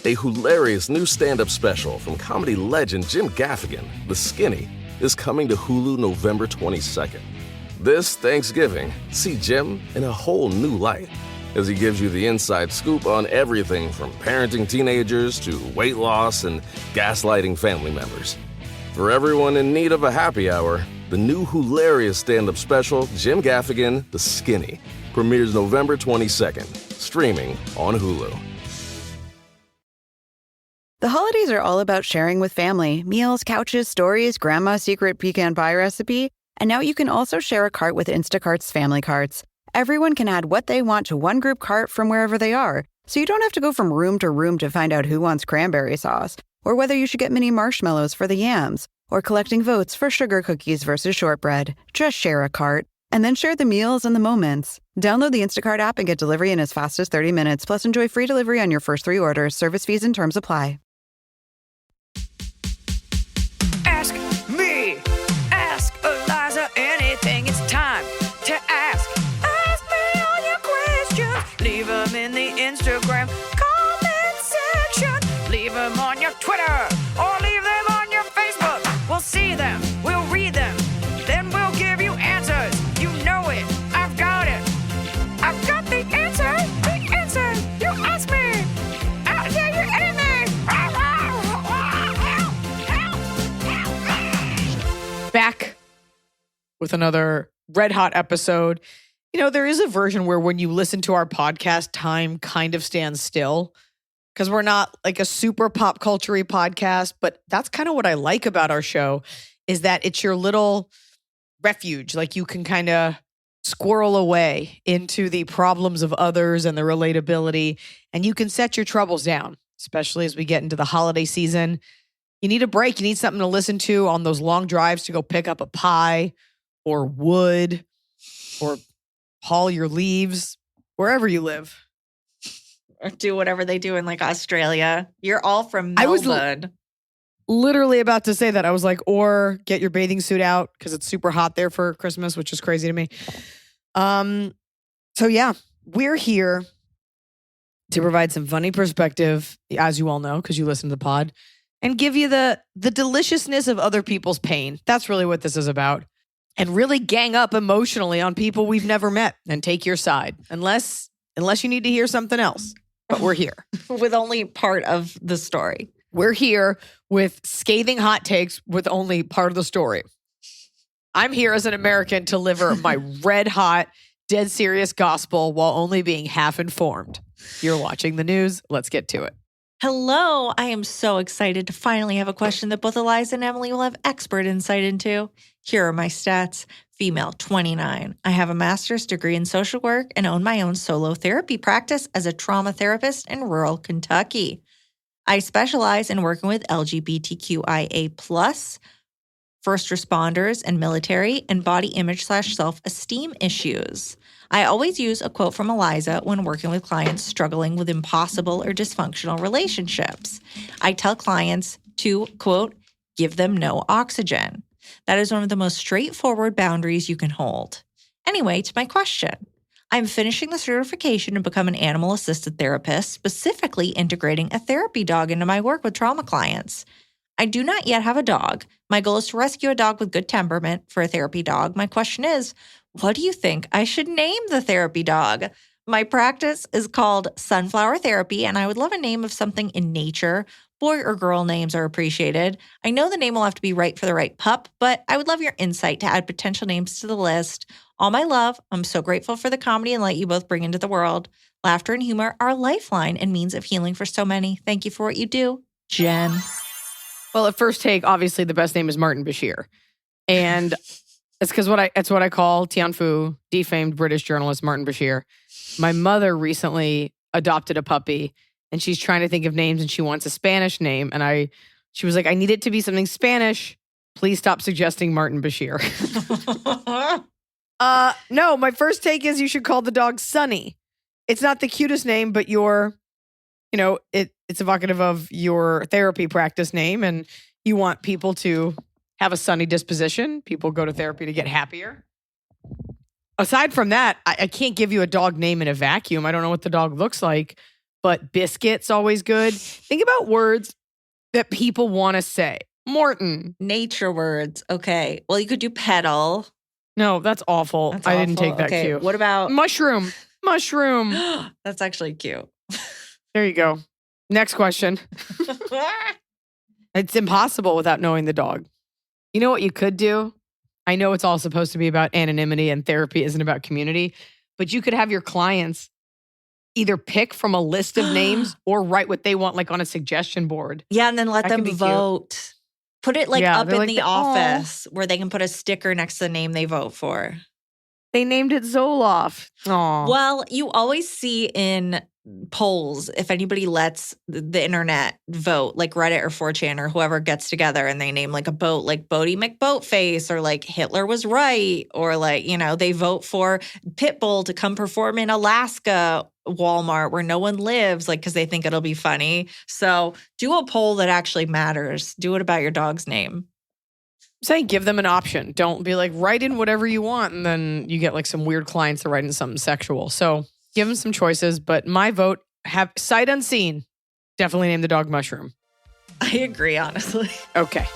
A hilarious new stand-up special from comedy legend Jim Gaffigan, The Skinny, is coming to Hulu November 22nd. This Thanksgiving, see Jim in a whole new light as he gives you the inside scoop on everything from parenting teenagers to weight loss and gaslighting family members. For everyone in need of a happy hour, the new hilarious stand-up special, Jim Gaffigan, The Skinny, premieres November 22nd, streaming on Hulu. The holidays are all about sharing with family. Meals, couches, stories, grandma's secret pecan pie recipe. And now you can also share a cart with Instacart's family carts. Everyone can add what they want to one group cart from wherever they are. So you don't have to go from room to room to find out who wants cranberry sauce, or whether you should get mini marshmallows for the yams, or collecting votes for sugar cookies versus shortbread. Just share a cart, and then share the meals and the moments. Download the Instacart app and get delivery in as fast as 30 minutes, plus enjoy free delivery on your first 3 orders. Service fees and terms apply. Ask me, ask Iliza anything. It's time to ask. Ask me all your questions. Leave them in the Instagram comment section. Leave them on your Twitter or leave them on your Facebook. We'll see them, we'll read them, then we'll give you answers. You know it, I've got it. I've got the answer, you ask me. I'll tell you anything. Back with another red hot episode. You know, there is a version where when you listen to our podcast, time kind of stands still because we're not like a super pop culture-y podcast, but that's kind of what I like about our show is that it's your little refuge. Like you can kind of squirrel away into the problems of others and the relatability, and you can set your troubles down, especially as we get into the holiday season. You need a break. You need something to listen to on those long drives to go pick up a pie or wood or haul your leaves wherever you live. Or do whatever they do in like Australia. You're all from Melbourne. Literally about to say that. I was like, or get your bathing suit out because it's super hot there for Christmas, which is crazy to me. So yeah, we're here to provide some funny perspective, as you all know, because you listen to the pod, and give you the deliciousness of other people's pain. That's really what this is about. And really gang up emotionally on people we've never met and take your side. Unless you need to hear something else. But we're here. With only part of the story. We're here with scathing hot takes with only part of the story. I'm here as an American to deliver my red hot, dead serious gospel while only being half informed. You're watching the news. Let's get to it. Hello. I am so excited to finally have a question that both Iliza and Emily will have expert insight into. Here are my stats. Female, 29. I have a master's degree in social work and own my own solo therapy practice as a trauma therapist in rural Kentucky. I specialize in working with LGBTQIA+, first responders and military, and body image/self-esteem issues. I always use a quote from Iliza when working with clients struggling with impossible or dysfunctional relationships. I tell clients to, quote, give them no oxygen. That is one of the most straightforward boundaries you can hold. Anyway, to my question. I'm finishing the certification to become an animal-assisted therapist, specifically integrating a therapy dog into my work with trauma clients. I do not yet have a dog. My goal is to rescue a dog with good temperament for a therapy dog. My question is, what do you think I should name the therapy dog? My practice is called Sunflower Therapy, and I would love a name of something in nature. Boy or girl names are appreciated. I know the name will have to be right for the right pup, but I would love your insight to add potential names to the list. All my love. I'm so grateful for the comedy and light you both bring into the world. Laughter and humor are a lifeline and means of healing for so many. Thank you for what you do, Jen. Well, at first take, obviously the best name is Martin Bashir. And it's because it's what I call Tianfu, defamed British journalist Martin Bashir. My mother recently adopted a puppy and she's trying to think of names and she wants a Spanish name. And she was like, I need it to be something Spanish. Please stop suggesting Martin Bashir. No, my first take is you should call the dog Sunny. It's not the cutest name, but it's evocative of your therapy practice name, and you want people to have a sunny disposition. People go to therapy to get happier. Aside from that, I can't give you a dog name in a vacuum. I don't know what the dog looks like, but biscuit's always good. Think about words that people want to say. Morton. Nature words. Okay. Well, you could do pedal. No, that's awful. That's I didn't awful. take that Okay, cue. what about Mushroom? Mushroom. That's actually cute. There you go. Next question. It's impossible without knowing the dog. You know what you could do? I know it's all supposed to be about anonymity and therapy isn't about community, but you could have your clients either pick from a list of names or write what they want, like on a suggestion board. Yeah, and then let That them could be cute. vote. Put it like Yeah, up they're in like the the- office where they can put a sticker next to the name they vote for. They named it Zoloft. Aw. Well, you always see in polls if anybody lets the internet vote, like Reddit or 4chan or whoever gets together and they name like a boat, like Bodie McBoatface, or like Hitler was right, or like, you know, they vote for Pitbull to come perform in Alaska Walmart where no one lives, like because they think it'll be funny. So do a poll that actually matters. Do it about your dog's name. Saying give them an option. Don't be like, write in whatever you want. And then you get like some weird clients that write in something sexual. So give them some choices. But my vote, have sight unseen, definitely name the dog Mushroom. I agree, honestly. Okay.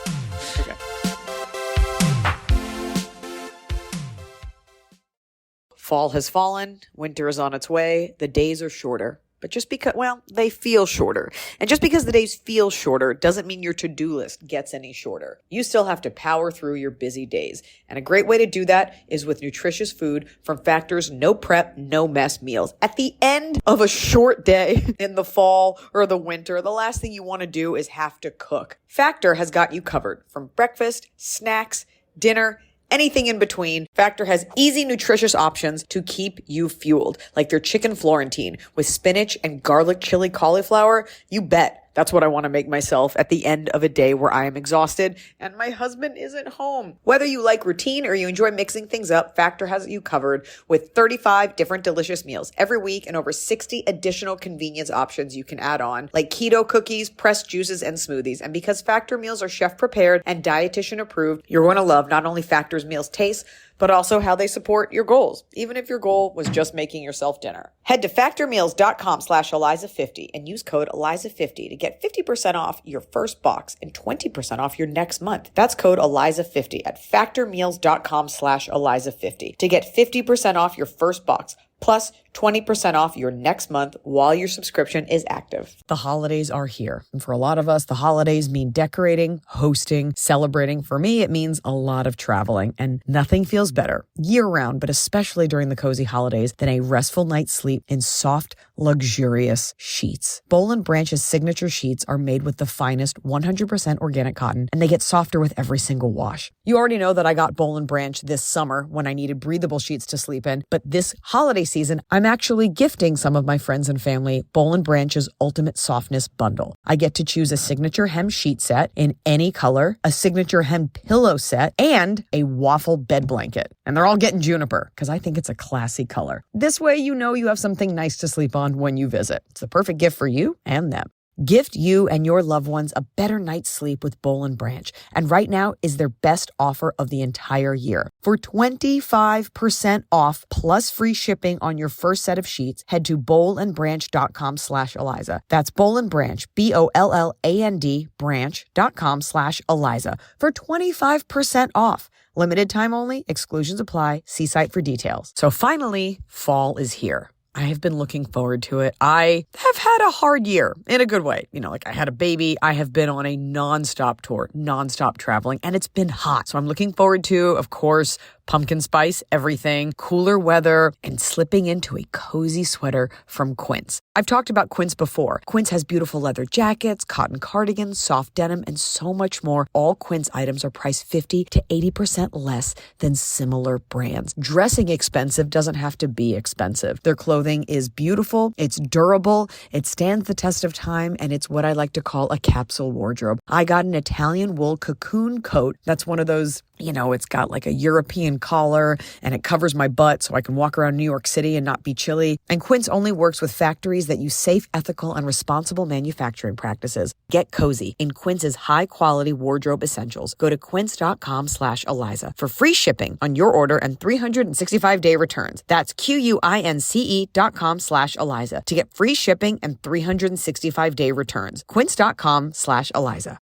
Fall has fallen, winter is on its way, the days are shorter. But just because, well, they feel shorter. And just because the days feel shorter doesn't mean your to-do list gets any shorter. You still have to power through your busy days. And a great way to do that is with nutritious food from Factor's no prep, no mess meals. At the end of a short day in the fall or the winter, the last thing you want to do is have to cook. Factor has got you covered from breakfast, snacks, dinner, anything in between. Factor has easy, nutritious options to keep you fueled, like their chicken Florentine with spinach and garlic chili cauliflower. You bet. That's what I want to make myself at the end of a day where I am exhausted and my husband isn't home. Whether you like routine or you enjoy mixing things up, Factor has you covered with 35 different delicious meals every week and over 60 additional convenience options you can add on, like keto cookies, pressed juices, and smoothies. And because Factor meals are chef prepared and dietitian approved, you're going to love not only Factor's meals taste, but also how they support your goals, even if your goal was just making yourself dinner. Head to factormeals.com/Iliza50 and use code Iliza50 to get 50% off your first box and 20% off your next month. That's code Iliza50 at factormeals.com/Iliza50 to get 50% off your first box, plus 20% off your next month while your subscription is active. The holidays are here. And for a lot of us, the holidays mean decorating, hosting, celebrating. For me, it means a lot of traveling, and nothing feels better year-round, but especially during the cozy holidays, than a restful night's sleep in soft, luxurious sheets. Boll & Branch's signature sheets are made with the finest 100% organic cotton, and they get softer with every single wash. You already know that I got Boll & Branch this summer when I needed breathable sheets to sleep in, but this holiday season, I'm actually gifting some of my friends and family Boll & Branch's Ultimate Softness Bundle. I get to choose a signature hem sheet set in any color, a signature hem pillow set, and a waffle bed blanket. And they're all getting juniper because I think it's a classy color. This way, you know you have something nice to sleep on when you visit. It's the perfect gift for you and them. Gift you and your loved ones a better night's sleep with Boll & Branch. And right now is their best offer of the entire year. For 25% off plus free shipping on your first set of sheets, head to bollandbranch.com/Iliza. That's Boll & Branch, BOLLAND branch.com/Iliza for 25% off. Limited time only, exclusions apply. See site for details. So finally, fall is here. I have been looking forward to it. I have had a hard year in a good way. You know, like I had a baby. I have been on a nonstop tour, nonstop traveling, and it's been hot. So I'm looking forward to, of course, pumpkin spice, everything, cooler weather, and slipping into a cozy sweater from Quince. I've talked about Quince before. Quince has beautiful leather jackets, cotton cardigans, soft denim, and so much more. All Quince items are priced 50 to 80% less than similar brands. Dressing expensive doesn't have to be expensive. Their clothing is beautiful, it's durable, it stands the test of time, and it's what I like to call a capsule wardrobe. I got an Italian wool cocoon coat. That's one of those It's got like a European collar and it covers my butt so I can walk around New York City and not be chilly. And Quince only works with factories that use safe, ethical, and responsible manufacturing practices. Get cozy in Quince's high-quality wardrobe essentials. Go to quince.com/Iliza for free shipping on your order and 365-day returns. That's QUINCE.com/Iliza to get free shipping and 365-day returns. Quince.com/Iliza.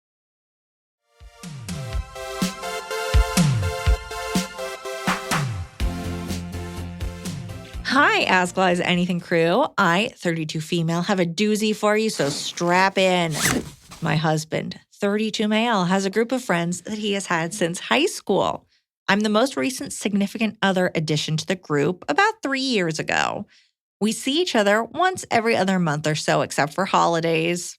Hi, Ask Liza Anything crew. I, 32 female, have a doozy for you, so strap in. My husband, 32 male, has a group of friends that he has had since high school. I'm the most recent significant other addition to the group about 3 years ago. We see each other once every other month or so, except for holidays,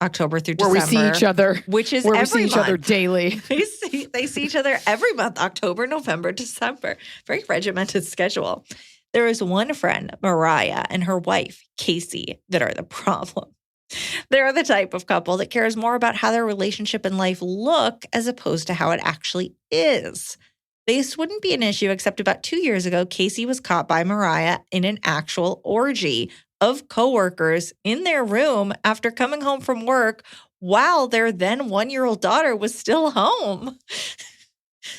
October through December. Where we see each other. Which is where every we see month. each other daily. They see each other every month, October, November, December. Very regimented schedule. There is one friend, Mariah, and her wife, Casey, that are the problem. They're the type of couple that cares more about how their relationship and life look as opposed to how it actually is. This wouldn't be an issue except about 2 years ago, Casey was caught by Mariah in an actual orgy of coworkers in their room after coming home from work while their then 1-year-old daughter was still home.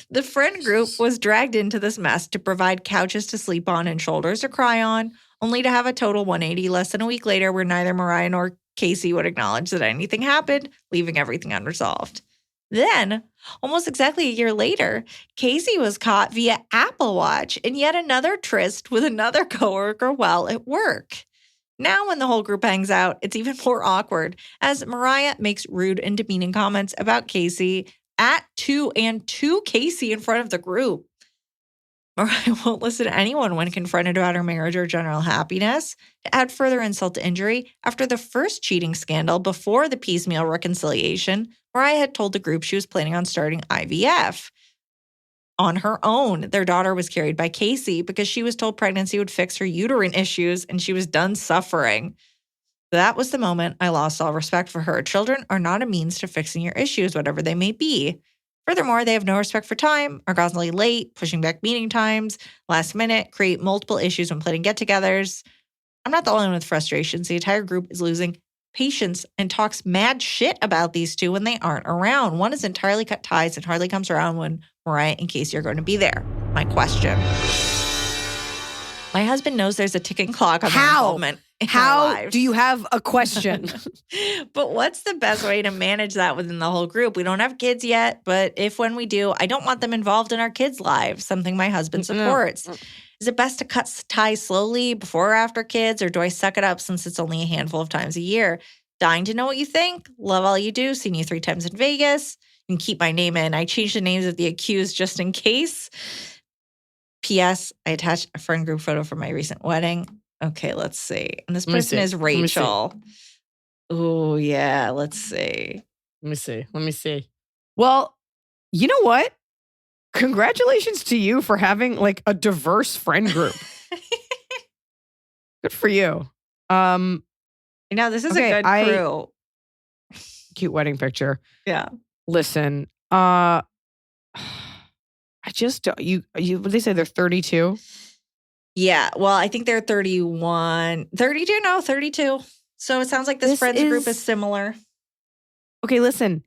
The friend group was dragged into this mess to provide couches to sleep on and shoulders to cry on, only to have a total 180 less than a week later where neither Mariah nor Casey would acknowledge that anything happened, leaving everything unresolved. Then, almost exactly a year later, Casey was caught via Apple Watch in yet another tryst with another coworker while at work. Now when the whole group hangs out, it's even more awkward as Mariah makes rude and demeaning comments about Casey to Casey in front of the group. Mariah won't listen to anyone when confronted about her marriage or general happiness. To add further insult to injury, after the first cheating scandal before the piecemeal reconciliation, Mariah had told the group she was planning on starting IVF. On her own, their daughter was carried by Casey because she was told pregnancy would fix her uterine issues and she was done suffering. That was the moment I lost all respect for her. Children are not a means to fixing your issues, whatever they may be. Furthermore, they have no respect for time, are constantly late, pushing back meeting times, last minute, create multiple issues when planning get-togethers. I'm not the only one with frustrations. The entire group is losing patience and talks mad shit about these two when they aren't around. One has entirely cut ties and hardly comes around when Mariah and Casey are going to be there. My question. My husband knows there's a ticking clock on their involvement in our How lives. do you have a question? But what's the best way to manage that within the whole group? We don't have kids yet, but if when we do, I don't want them involved in our kids' lives, something my husband supports. Is it best to cut ties slowly before or after kids, or do I suck it up since it's only a handful of times a year? Dying to know what you think. Love all you do. Seen you 3 times in Vegas. You can keep my name in. I changed the names of the accused just in case. P.S. I attached a friend group photo from my recent wedding. Okay, let's see. And this person is Rachel. Oh, yeah. Let's see. Let me see. Well, you know what? Congratulations to you for having like a diverse friend group. Good for you. This is a good crew. Cute wedding picture. Yeah. Listen, I just don't, what they say they're 32? Yeah. Well, I think they're 31. 32? No, 32. So it sounds like this friends group is similar. Okay, listen.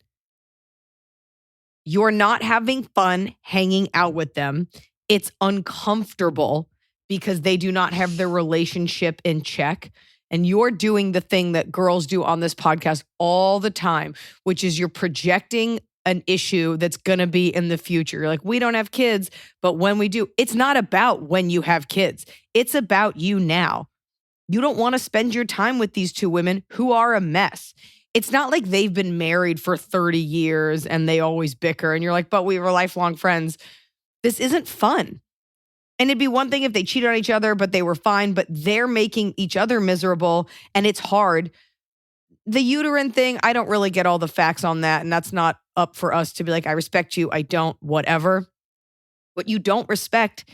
You're not having fun hanging out with them. It's uncomfortable because they do not have their relationship in check. And you're doing the thing that girls do on this podcast all the time, which is you're projecting an issue that's going to be in the future. You're like, we don't have kids, but when we do, it's not about when you have kids. It's about you now. You don't want to spend your time with these two women who are a mess. It's not like they've been married for 30 years and they always bicker and you're like, but we were lifelong friends. This isn't fun. And it'd be one thing if they cheated on each other, but they were fine, but they're making each other miserable and it's hard. The uterine thing, I don't really get all the facts on that. And that's not up for us to be like, I respect you, I don't, whatever. What you don't respect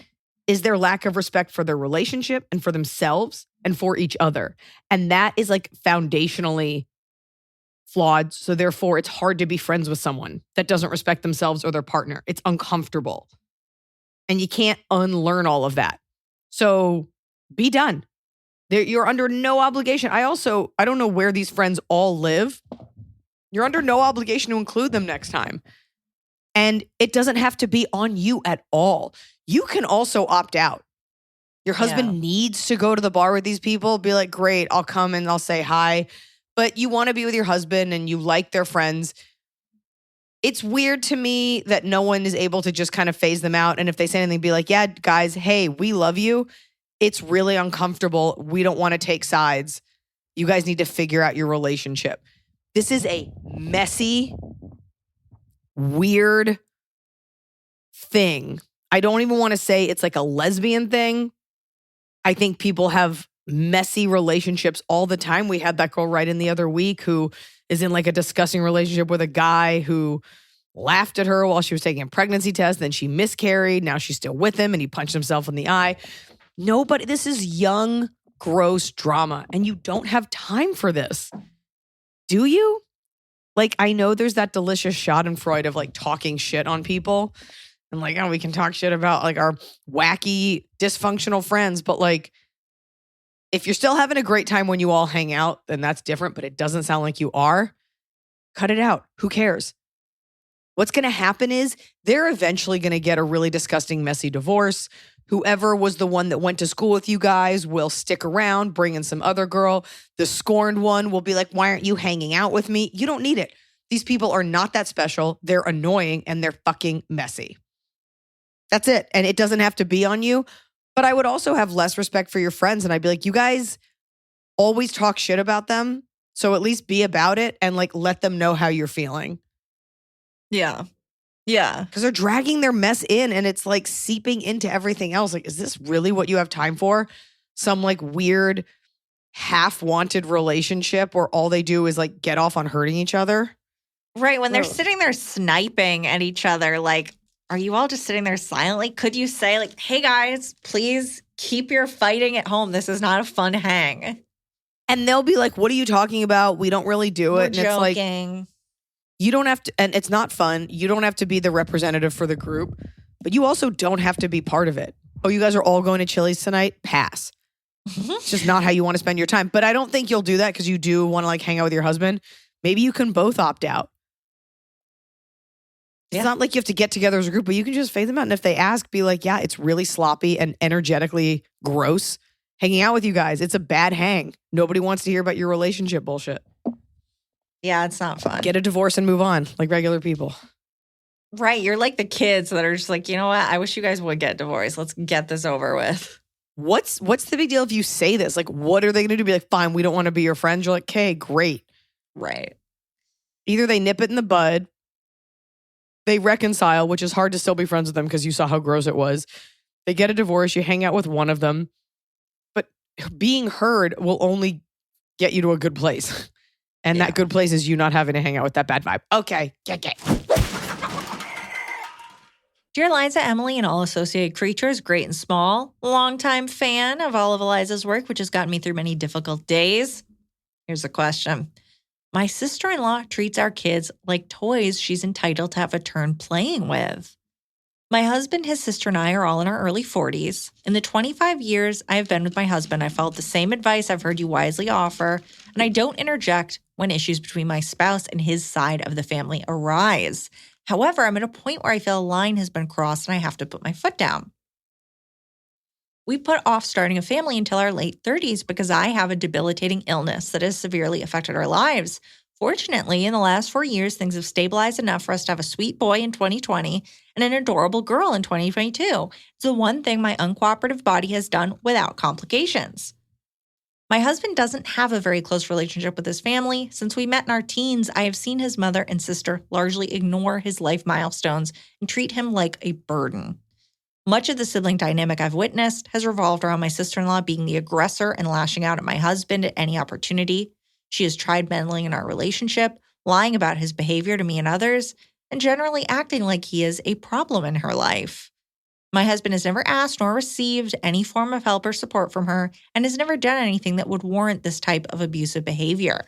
is their lack of respect for their relationship and for themselves and for each other. And that is like foundationally flawed. So therefore, it's hard to be friends with someone that doesn't respect themselves or their partner. It's uncomfortable. And you can't unlearn all of that. So be done. You're under no obligation. I don't know where these friends all live. You're under no obligation to include them next time. And it doesn't have to be on you at all. You can also opt out. Your husband needs to go to the bar with these people. Be like, great, I'll come and I'll say hi. But you want to be with your husband and you like their friends. It's weird to me that no one is able to just kind of phase them out. And if they say anything, be like, yeah, guys, hey, we love you. It's really uncomfortable. We don't want to take sides. You guys need to figure out your relationship. This is a messy, weird thing. I don't even want to say it's like a lesbian thing. I think people have messy relationships all the time. We had that girl right in the other week who is in like a disgusting relationship with a guy who laughed at her while she was taking a pregnancy test. Then she miscarried. Now she's still with him and he punched himself in the eye. Nobody, this is young, gross drama and you don't have time for this. Do you? Like, I know there's that delicious schadenfreude of like talking shit on people and like, oh, we can talk shit about like our wacky, dysfunctional friends. But like, if you're still having a great time when you all hang out, then that's different. But it doesn't sound like you are. Cut it out. Who cares? What's going to happen is they're eventually going to get a really disgusting, messy divorce. Whoever was the one that went to school with you guys will stick around, bring in some other girl. The scorned one will be like, why aren't you hanging out with me? You don't need it. These people are not that special. They're annoying and they're fucking messy. That's it. And it doesn't have to be on you. But I would also have less respect for your friends. And I'd be like, you guys always talk shit about them. So at least be about it and like let them know how you're feeling. Yeah. Yeah. Because they're dragging their mess in and it's like seeping into everything else. Like, is this really what you have time for? Some like weird half-wanted relationship where all they do is like get off on hurting each other? Right. When they're sitting there sniping at each other, like, are you all just sitting there silently? Could you say like, hey guys, please keep your fighting at home. This is not a fun hang. And they'll be like, what are you talking about? We don't really do it. We're and joking. It's like, you don't have to, and it's not fun. You don't have to be the representative for the group, but you also don't have to be part of it. Oh, you guys are all going to Chili's tonight? Pass. It's just not how you want to spend your time. But I don't think you'll do that because you do want to like hang out with your husband. Maybe you can both opt out. It's not like you have to get together as a group, but you can just phase them out. And if they ask, be like, yeah, it's really sloppy and energetically gross hanging out with you guys. It's a bad hang. Nobody wants to hear about your relationship bullshit. Yeah, it's not fun. Get a divorce and move on like regular people. Right. You're like the kids that are just like, you know what? I wish you guys would get divorced. Let's get this over with. What's the big deal if you say this? Like, what are they going to do? Be like, fine, we don't want to be your friends. You're like, okay, great. Right. Either they nip it in the bud, they reconcile, which is hard to still be friends with them because you saw how gross it was. They get a divorce, you hang out with one of them. But being heard will only get you to a good place. And that good place is you not having to hang out with that bad vibe. Okay. Dear Eliza, Emily, and all associated creatures, great and small, longtime fan of all of Eliza's work, which has gotten me through many difficult days. Here's the question. My sister-in-law treats our kids like toys she's entitled to have a turn playing with. My husband, his sister, and I are all in our early 40s. In the 25 years I have been with my husband, I followed the same advice I've heard you wisely offer, and I don't interject when issues between my spouse and his side of the family arise. However, I'm at a point where I feel a line has been crossed and I have to put my foot down. We put off starting a family until our late 30s because I have a debilitating illness that has severely affected our lives. Fortunately, in the last 4 years, things have stabilized enough for us to have a sweet boy in 2020 and an adorable girl in 2022. It's the one thing my uncooperative body has done without complications. My husband doesn't have a very close relationship with his family. Since we met in our teens, I have seen his mother and sister largely ignore his life milestones and treat him like a burden. Much of the sibling dynamic I've witnessed has revolved around my sister-in-law being the aggressor and lashing out at my husband at any opportunity. She has tried meddling in our relationship, lying about his behavior to me and others, and generally acting like he is a problem in her life. My husband has never asked nor received any form of help or support from her and has never done anything that would warrant this type of abusive behavior.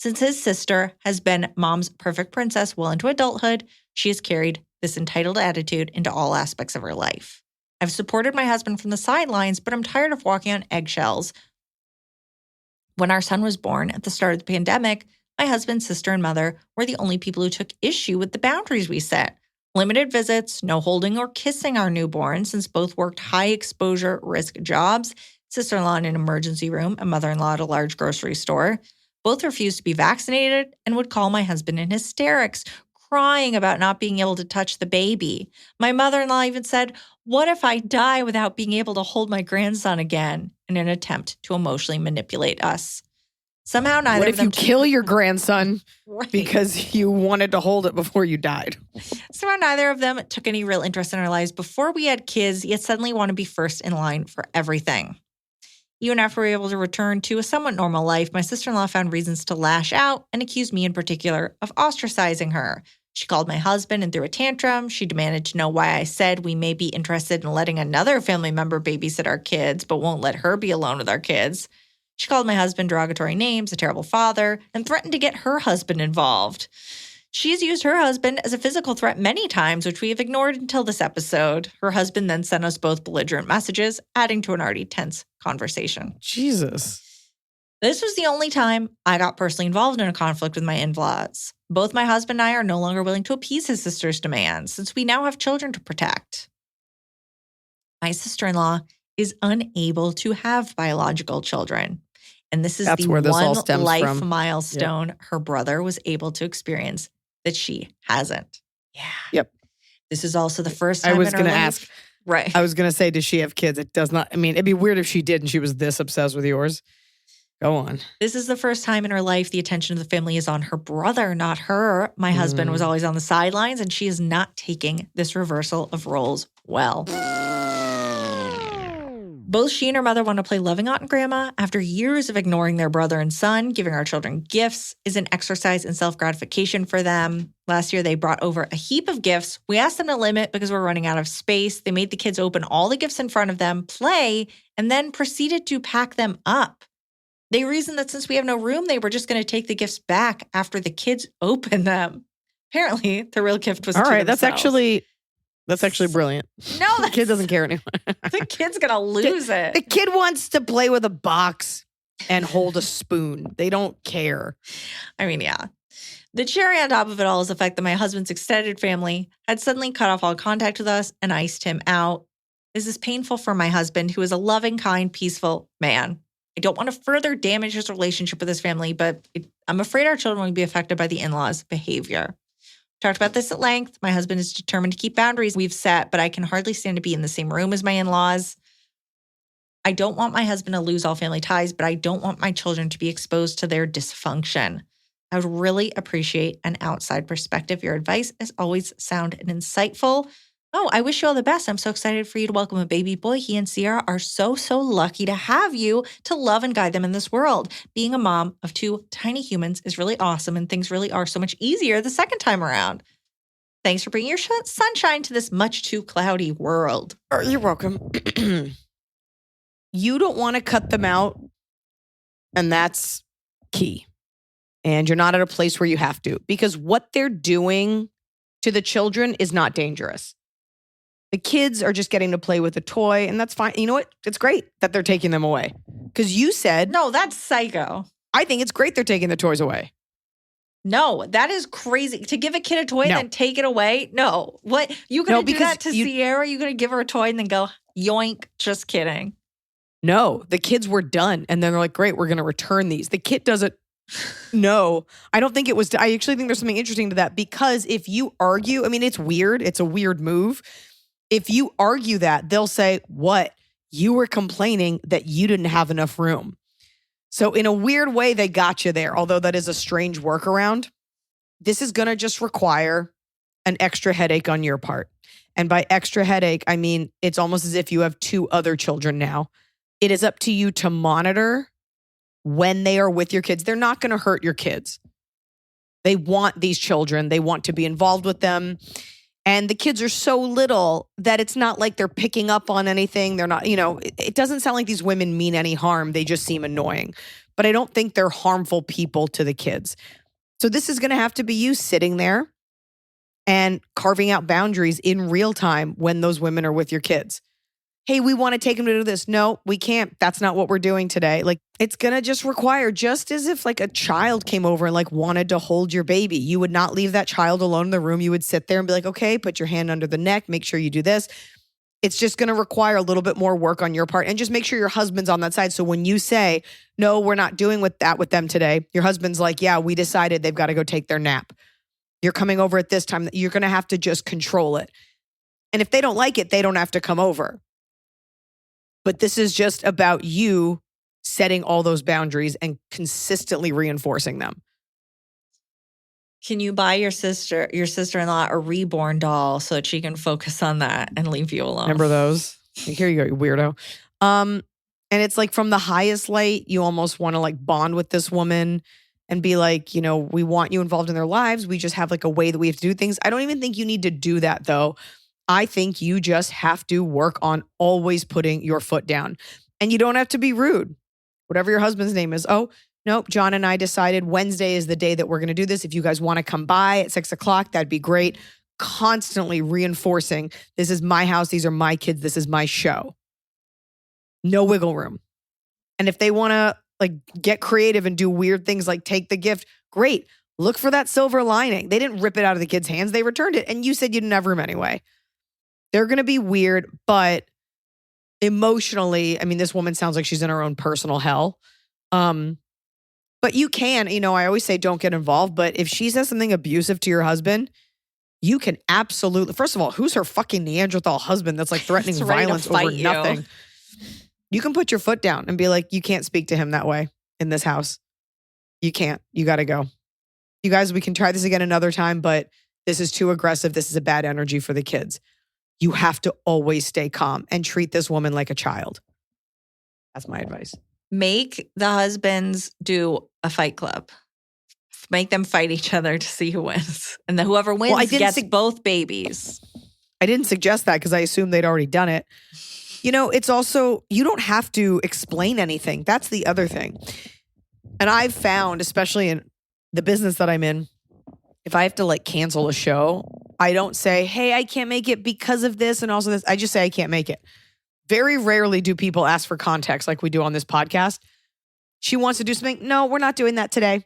Since his sister has been mom's perfect princess well into adulthood, she has carried this entitled attitude into all aspects of her life. I've supported my husband from the sidelines, but I'm tired of walking on eggshells. When our son was born at the start of the pandemic, my husband's sister and mother were the only people who took issue with the boundaries we set. Limited visits, no holding or kissing our newborn since both worked high-exposure risk jobs, sister-in-law in an emergency room and mother-in-law at a large grocery store. Both refused to be vaccinated and would call my husband in hysterics, crying about not being able to touch the baby. My mother-in-law even said, "What if I die without being able to hold my grandson again?" in an attempt to emotionally manipulate us. Somehow neither What of if them you kill your grandson Right. because you wanted to hold it before you died? Somehow neither of them took any real interest in our lives before we had kids, yet suddenly want to be first in line for everything. Even after we were able to return to a somewhat normal life, my sister-in-law found reasons to lash out and accused me in particular of ostracizing her. She called my husband and threw a tantrum. She demanded to know why I said we may be interested in letting another family member babysit our kids, but won't let her be alone with our kids. She called my husband derogatory names, a terrible father, and threatened to get her husband involved. She's used her husband as a physical threat many times, which we have ignored until this episode. Her husband then sent us both belligerent messages, adding to an already tense conversation. Jesus. This was the only time I got personally involved in a conflict with my in-laws. Both my husband and I are no longer willing to appease his sister's demands, since we now have children to protect. My sister-in-law is unable to have biological children. And this is That's the where this all one stems life from. milestone her brother was able to experience that she hasn't. Yeah. Yep. This is also the first time I was in her going to life- ask. Right. I was going to say, does she have kids? It does not. I mean, it'd be weird if she did and she was this obsessed with yours. Go on. This is the first time in her life the attention of the family is on her brother, not her. My husband was always on the sidelines, and she is not taking this reversal of roles well. Both she and her mother want to play loving aunt and grandma. After years of ignoring their brother and son, giving our children gifts is an exercise in self-gratification for them. Last year, they brought over a heap of gifts. We asked them to limit because we're running out of space. They made the kids open all the gifts in front of them, play, and then proceeded to pack them up. They reasoned that since we have no room, they were just going to take the gifts back after the kids opened them. Apparently, the real gift was All to right. That's themselves. actually brilliant. No, The kid doesn't care anymore. the kid's going to lose it. The kid wants to play with a box and hold a spoon. They don't care. I mean, yeah. The cherry on top of it all is the fact that my husband's extended family had suddenly cut off all contact with us and iced him out. This is painful for my husband, who is a loving, kind, peaceful man. I don't want to further damage his relationship with his family, but I'm afraid our children will be affected by the in-laws' behavior. Talked about this at length. My husband is determined to keep boundaries we've set, but I can hardly stand to be in the same room as my in-laws. I don't want my husband to lose all family ties, but I don't want my children to be exposed to their dysfunction. I would really appreciate an outside perspective. Your advice is always sound and insightful. Oh, I wish you all the best. I'm so excited for you to welcome a baby boy. He and Sierra are so lucky to have you to love and guide them in this world. Being a mom of two tiny humans is really awesome, and things really are so much easier the second time around. Thanks for bringing your sunshine to this much too cloudy world. You're welcome. You don't want to cut them out, and that's key. And you're not at a place where you have to, because what they're doing to the children is not dangerous. The kids are just getting to play with a toy, and that's fine. You know what? It's great that they're taking them away. Because you said, No, that's psycho. I think it's great they're taking the toys away. No, that is crazy. To give a kid a toy and No. then take it away? No. What? You going to do because that to Sierra? You going to give her a toy and then go, yoink? Just kidding. No, the kids were done. And then they're like, great, we're going to return these. The kid doesn't. No, I don't think it was. I actually think there's something interesting to that, because if you argue, I mean, it's weird. It's a weird move. If you argue that, they'll say, what? You were complaining that you didn't have enough room. So in a weird way, they got you there, although that is a strange workaround. This is going to just require an extra headache on your part. And by extra headache, I mean, it's almost as if you have two other children now. It is up to you to monitor when they are with your kids. They're not going to hurt your kids. They want these children. They want to be involved with them. And the kids are so little that it's not like they're picking up on anything. They're not, it doesn't sound like these women mean any harm. They just seem annoying. but I don't think they're harmful people to the kids. So this is going to have to be you sitting there and carving out boundaries in real time when those women are with your kids. Hey, we want to take them to do this. No, we can't. That's not what we're doing today. Like, it's going to just require, just as if like a child came over and like wanted to hold your baby, you would not leave that child alone in the room. You would sit there and be like, okay, put your hand under the neck, make sure you do this. It's just going to require a little bit more work on your part, and just make sure your husband's on that side. So when you say, no, we're not doing with them today, your husband's like, yeah, we decided they've got to go take their nap. You're coming over at this time. You're going to have to just control it. And if they don't like it, they don't have to come over. But this is just about you setting all those boundaries and consistently reinforcing them. Can you buy your sister-in-law a reborn doll so that she can focus on that and leave you alone? Remember those? Here you go, you weirdo. And it's like from the highest light, you almost want to like bond with this woman and be like, we want you involved in their lives. We just have like a way that we have to do things. I don't even think you need to do that though. I think you just have to work on always putting your foot down. And you don't have to be rude. Whatever your husband's name is. Oh, nope, John and I decided Wednesday is the day that we're going to do this. If you guys want to come by at 6:00, that'd be great. Constantly reinforcing, this is my house, these are my kids, this is my show. No wiggle room. And if they want to like get creative and do weird things like take the gift, great. Look for that silver lining. They didn't rip it out of the kids' hands. They returned it. And you said you didn't have room anyway. They're going to be weird, but emotionally, I mean, this woman sounds like she's in her own personal hell. But you can, I always say don't get involved, but if she says something abusive to your husband, you can absolutely, first of all, who's her fucking Neanderthal husband that's like threatening violence over nothing? You can put your foot down and be like, you can't speak to him that way in this house. You can't. You got to go. You guys, we can try this again another time, but this is too aggressive. This is a bad energy for the kids. You have to always stay calm and treat this woman like a child. That's my advice. Make the husbands do a fight club. Make them fight each other to see who wins. And then whoever wins gets both babies. I didn't suggest that because I assumed they'd already done it. It's also, you don't have to explain anything. That's the other thing. And I've found, especially in the business that I'm in, if I have to like cancel a show, I don't say, hey, I can't make it because of this and also this. I just say I can't make it. Very rarely do people ask for context like we do on this podcast. She wants to do something. No, we're not doing that today.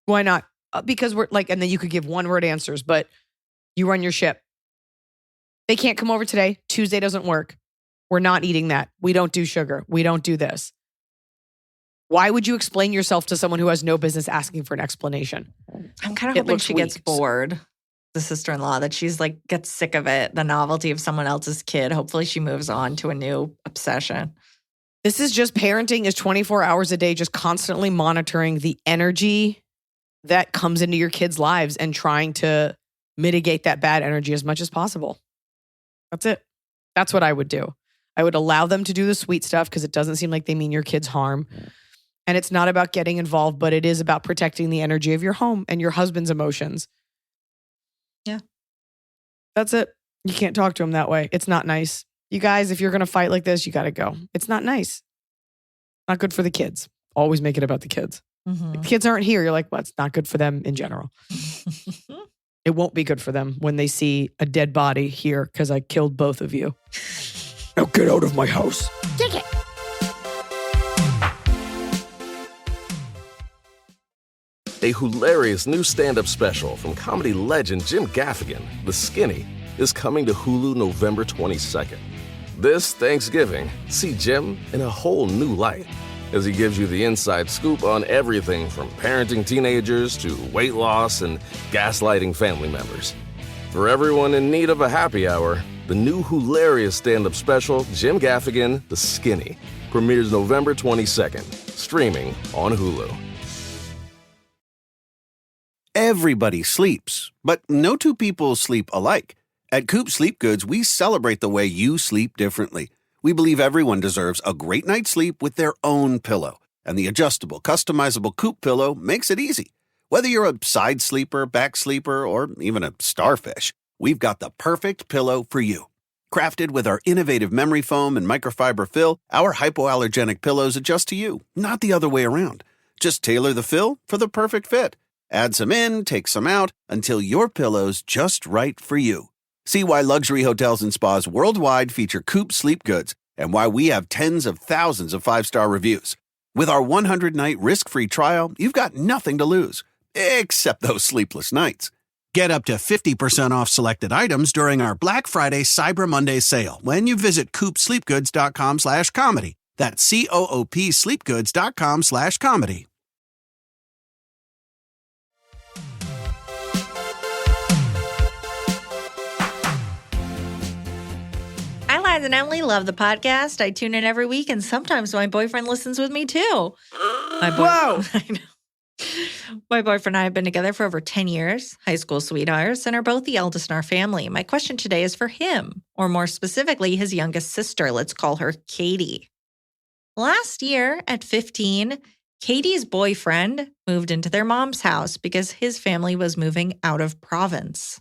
Why not? Because we're like, and then you could give one word answers, but you run your ship. They can't come over today. Tuesday doesn't work. We're not eating that. We don't do sugar. We don't do this. Why would you explain yourself to someone who has no business asking for an explanation? I'm kind of hoping she gets bored, the sister-in-law, that she's like, gets sick of it, the novelty of someone else's kid. Hopefully she moves on to a new obsession. This is just parenting is 24 hours a day, just constantly monitoring the energy that comes into your kids' lives and trying to mitigate that bad energy as much as possible. That's it. That's what I would do. I would allow them to do the sweet stuff because it doesn't seem like they mean your kids harm. And it's not about getting involved, but it is about protecting the energy of your home and your husband's emotions. Yeah. That's it. You can't talk to him that way. It's not nice. You guys, if you're going to fight like this, you got to go. It's not nice. Not good for the kids. Always make it about the kids. Mm-hmm. If the kids aren't here, you're like, well, it's not good for them in general. It won't be good for them when they see a dead body here because I killed both of you. Now get out of my house. Take it. A hilarious new stand-up special from comedy legend Jim Gaffigan, The Skinny, is coming to Hulu November 22nd. This Thanksgiving, see Jim in a whole new light as he gives you the inside scoop on everything from parenting teenagers to weight loss and gaslighting family members. For everyone in need of a happy hour, the new hilarious stand-up special, Jim Gaffigan, The Skinny, premieres November 22nd, streaming on Hulu. Everybody sleeps, but no two people sleep alike. At Coop Sleep Goods, we celebrate the way you sleep differently. We believe everyone deserves a great night's sleep with their own pillow, and the adjustable, customizable Coop pillow makes it easy. Whether you're a side sleeper, back sleeper, or even a starfish, we've got the perfect pillow for you. Crafted with our innovative memory foam and microfiber fill, our hypoallergenic pillows adjust to you, not the other way around. Just tailor the fill for the perfect fit. Add some in, take some out, until your pillow's just right for you. See why luxury hotels and spas worldwide feature Coop Sleep Goods and why we have tens of thousands of 5-star reviews. With our 100-night risk-free trial, you've got nothing to lose, except those sleepless nights. Get up to 50% off selected items during our Black Friday Cyber Monday sale when you visit coopsleepgoods.com/comedy. That's COOP sleepgoods.com/comedy. I, Liza and Emily, love the podcast. I tune in every week, and sometimes my boyfriend listens with me too. Whoa! I know. My boyfriend and I have been together for over 10 years, high school sweethearts, and are both the eldest in our family. My question today is for him, or more specifically, his youngest sister. Let's call her Katie. Last year, at 15, Katie's boyfriend moved into their mom's house because his family was moving out of province.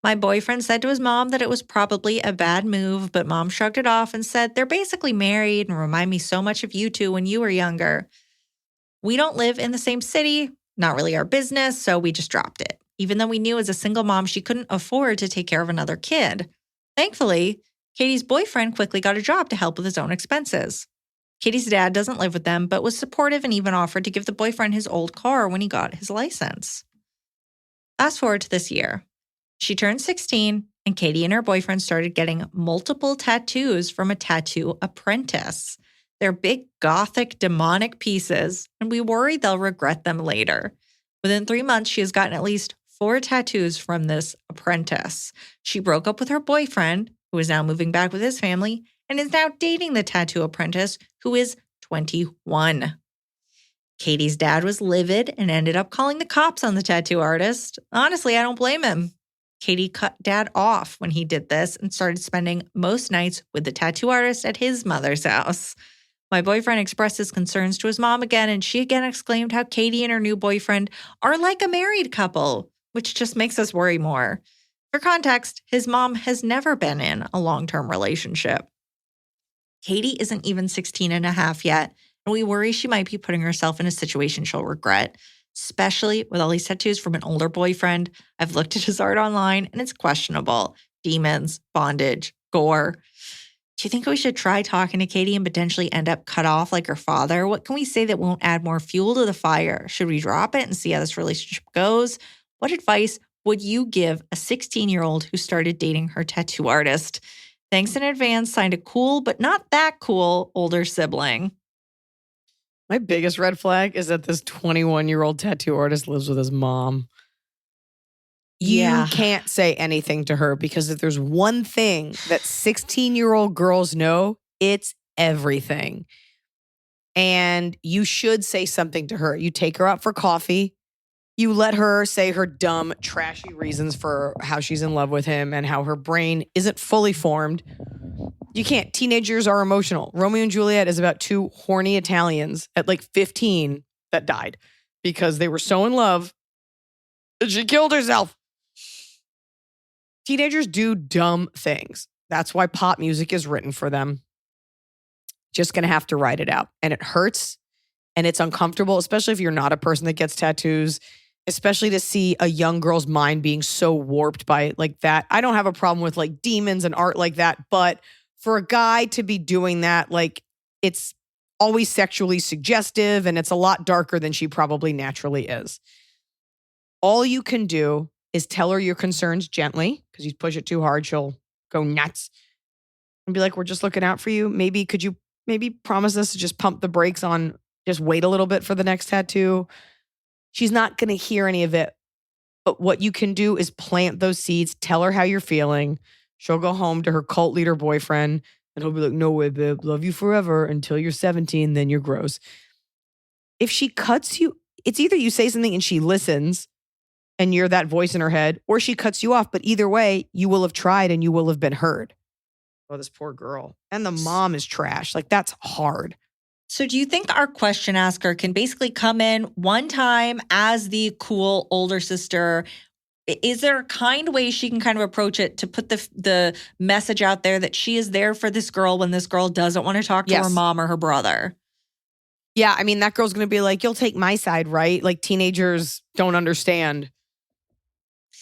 My boyfriend said to his mom that it was probably a bad move, but mom shrugged it off and said, "They're basically married and remind me so much of you two when you were younger. We don't live in the same city, not really our business, so we just dropped it, even though we knew as a single mom she couldn't afford to take care of another kid." Thankfully, Katie's boyfriend quickly got a job to help with his own expenses. Katie's dad doesn't live with them, but was supportive and even offered to give the boyfriend his old car when he got his license. Fast forward to this year. She turned 16, and Katie and her boyfriend started getting multiple tattoos from a tattoo apprentice. They're big, gothic, demonic pieces, and we worry they'll regret them later. Within 3 months, she has gotten at least 4 tattoos from this apprentice. She broke up with her boyfriend, who is now moving back with his family, and is now dating the tattoo apprentice, who is 21. Katie's dad was livid and ended up calling the cops on the tattoo artist. Honestly, I don't blame him. Katie cut dad off when he did this and started spending most nights with the tattoo artist at his mother's house. My boyfriend expressed his concerns to his mom again, and she again exclaimed how Katie and her new boyfriend are like a married couple, which just makes us worry more. For context, his mom has never been in a long-term relationship. Katie isn't even 16 and a half yet, and we worry she might be putting herself in a situation she'll regret, especially with all these tattoos from an older boyfriend. I've looked at his art online, and it's questionable. Demons, bondage, gore. Do you think we should try talking to Katie and potentially end up cut off like her father? What can we say that won't add more fuel to the fire? Should we drop it and see how this relationship goes? What advice would you give a 16-year-old who started dating her tattoo artist? Thanks in advance, signed a cool but not that cool older sibling. My biggest red flag is that this 21-year-old tattoo artist lives with his mom. You can't say anything to her because if there's one thing that 16-year-old girls know, it's everything. And you should say something to her. You take her out for coffee. You let her say her dumb, trashy reasons for how she's in love with him and how her brain isn't fully formed. You can't. Teenagers are emotional. Romeo and Juliet is about 2 horny Italians at like 15 that died because they were so in love that she killed herself. Teenagers do dumb things. That's why pop music is written for them. Just going to have to write it out. And it hurts and it's uncomfortable, especially if you're not a person that gets tattoos, especially to see a young girl's mind being so warped by like that. I don't have a problem with like demons and art like that, but for a guy to be doing that, like it's always sexually suggestive and it's a lot darker than she probably naturally is. All you can do is tell her your concerns gently, because you push it too hard, she'll go nuts. And be like, we're just looking out for you. Maybe could you promise us to just pump the brakes on, just wait a little bit for the next tattoo? She's not going to hear any of it. But what you can do is plant those seeds, tell her how you're feeling. She'll go home to her cult leader boyfriend and he'll be like, no way, babe, love you forever until you're 17, then you're gross. If she cuts you, it's either you say something and she listens and you're that voice in her head, or she cuts you off. But either way, you will have tried and you will have been heard. Oh, this poor girl. And the mom is trash. Like, that's hard. So do you think our question asker can basically come in one time as the cool older sister is there a kind way she can kind of approach it to put the message out there that she is there for this girl when this girl doesn't want to talk to her mom or her brother? Yeah, I mean, that girl's going to be like, you'll take my side, right? Like, teenagers don't understand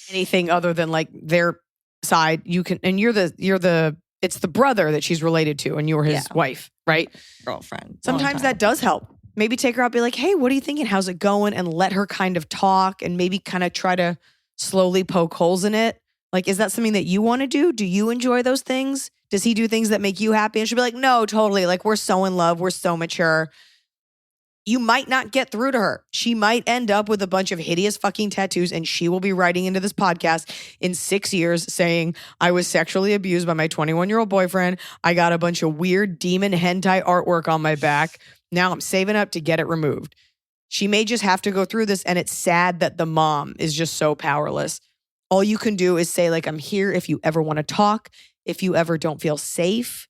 anything other than like their side. You can, and it's the brother that she's related to, and you're his wife, right? Girlfriend. Sometimes that does help. Maybe take her out, be like, hey, what are you thinking? How's it going? And let her kind of talk and maybe kind of try to slowly poke holes in it. Like, is that something that you want to do? Do you enjoy those things? Does he do things that make you happy? And she'll be like, no, totally. Like, we're so in love. We're so mature. You might not get through to her. She might end up with a bunch of hideous fucking tattoos, and she will be writing into this podcast in 6 years saying, I was sexually abused by my 21-year-old boyfriend. I got a bunch of weird demon hentai artwork on my back. Now I'm saving up to get it removed. She may just have to go through this, and it's sad that the mom is just so powerless. All you can do is say, like, I'm here if you ever want to talk, if you ever don't feel safe,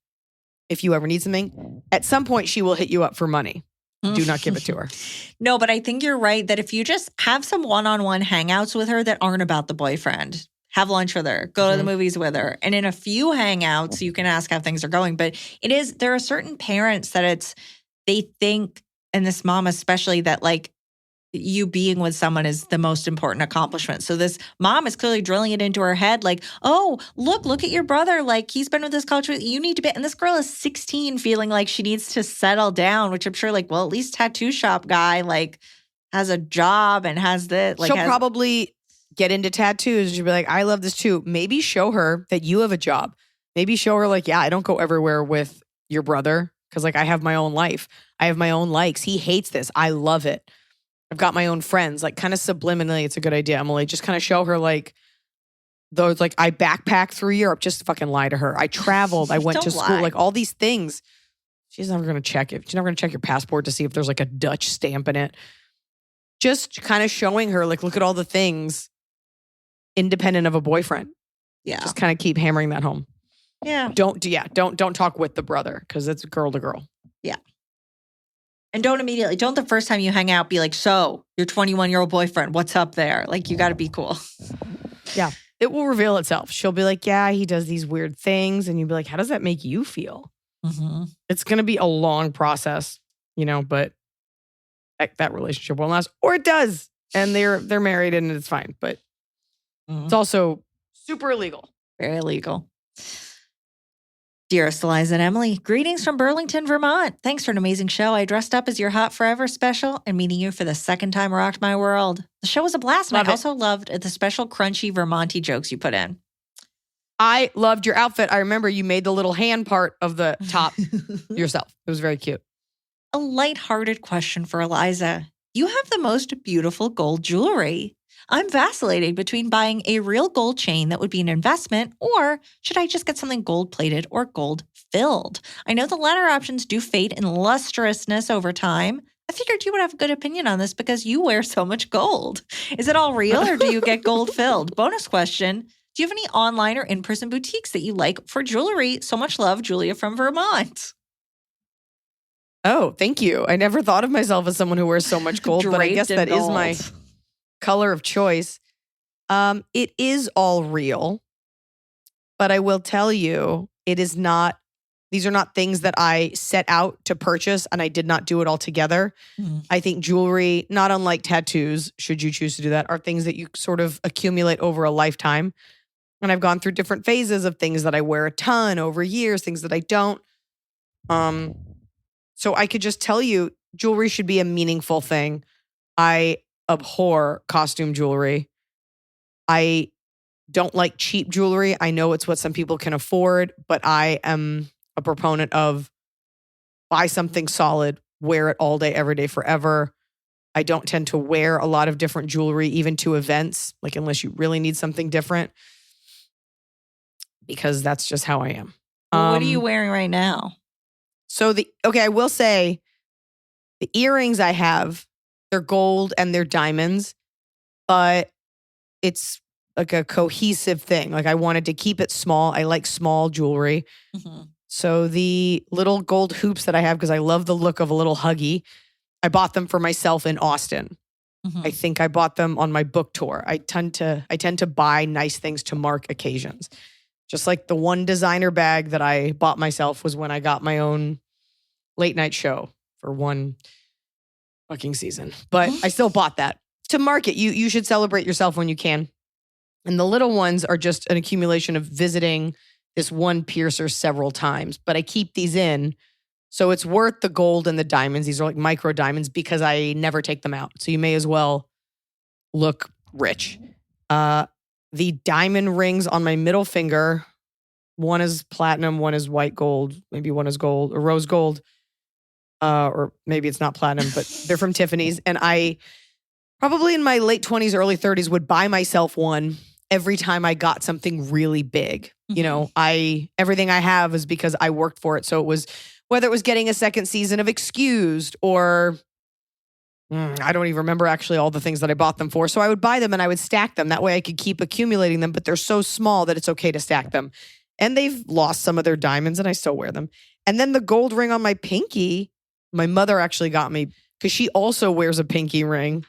if you ever need something. At some point, she will hit you up for money. Do not give it to her. No, but I think you're right that if you just have some one-on-one hangouts with her that aren't about the boyfriend, have lunch with her, go to the movies with her, and in a few hangouts, you can ask how things are going. But there are certain parents that they think, and this mom especially, that like you being with someone is the most important accomplishment. So this mom is clearly drilling it into her head like, oh, look at your brother. Like, he's been with this culture. You need to be. And this girl is 16 feeling like she needs to settle down, which I'm sure like, well, at least tattoo shop guy like has a job and has this. Like, she'll probably get into tattoos. She'll be like, I love this too. Maybe show her that you have a job. Maybe show her like, yeah, I don't go everywhere with your brother because like I have my own life. I have my own likes. He hates this. I love it. I've got my own friends, like kind of subliminally. It's a good idea, Emily. Just kind of show her like those, like I backpacked through Europe. Just fucking lie to her. I traveled. I went to school, like all these things. She's never going to check it. She's never going to check your passport to see if there's like a Dutch stamp in it. Just kind of showing her like, look at all the things independent of a boyfriend. Yeah. Just kind of keep hammering that home. Yeah. Don't talk with the brother because it's girl to girl. Yeah. And don't the first time you hang out be like, so your 21-year-old boyfriend, what's up there? Like, you got to be cool. Yeah. It will reveal itself. She'll be like, yeah, he does these weird things. And you'll be like, how does that make you feel? Mm-hmm. It's going to be a long process, but that relationship won't last. Or it does. And they're married and it's fine. But it's also super illegal. Very illegal. Dearest Eliza and Emily, greetings from Burlington, Vermont. Thanks for an amazing show. I dressed up as your Hot Forever special, and meeting you for the second time rocked my world. The show was a blast, and I also loved the special crunchy Vermonty jokes you put in. I loved your outfit. I remember you made the little hand part of the top yourself. It was very cute. A lighthearted question for Eliza. You have the most beautiful gold jewelry. I'm vacillating between buying a real gold chain that would be an investment, or should I just get something gold-plated or gold-filled? I know the latter options do fade in lustrousness over time. I figured you would have a good opinion on this because you wear so much gold. Is it all real or do you get gold-filled? Bonus question, do you have any online or in-person boutiques that you like for jewelry? So much love, Julia from Vermont. Oh, thank you. I never thought of myself as someone who wears so much gold, but I guess that is my color of choice. It is all real, but I will tell you, these are not things that I set out to purchase and I did not do it all together. I think jewelry, not unlike tattoos, should you choose to do that, are things that you sort of accumulate over a lifetime. And I've gone through different phases of things that I wear a ton over years, things that I don't. So I could just tell you, jewelry should be a meaningful thing. I abhor costume jewelry. I don't like cheap jewelry. I know it's what some people can afford, but I am a proponent of buy something solid, wear it all day, every day, forever. I don't tend to wear a lot of different jewelry, even to events, like unless you really need something different, because that's just how I am. What are you wearing right now? So I will say the earrings I have, they're gold and they're diamonds, but it's like a cohesive thing. Like I wanted to keep it small. I like small jewelry. Mm-hmm. So the little gold hoops that I have, because I love the look of a little huggy, I bought them for myself in Austin. I think I bought them on my book tour. I tend to buy nice things to mark occasions. Just like the one designer bag that I bought myself was when I got my own late night show for one fucking season. But I still bought that to mark it. You should celebrate yourself when you can. And the little ones are just an accumulation of visiting this one piercer several times. But I keep these in. So it's worth the gold and the diamonds. These are like micro diamonds because I never take them out. So you may as well look rich. The diamond rings on my middle finger, one is platinum, one is white gold, maybe one is gold or rose gold. Or maybe it's not platinum, but they're from Tiffany's. And I probably in my late 20s, early 30s would buy myself one every time I got something really big. You know, everything I have is because I worked for it. So it was whether it was getting a second season of Excused or I don't even remember actually all the things that I bought them for. So I would buy them and I would stack them. That way I could keep accumulating them, but they're so small that it's okay to stack them. And they've lost some of their diamonds and I still wear them. And then the gold ring on my pinky, my mother actually got me because she also wears a pinky ring,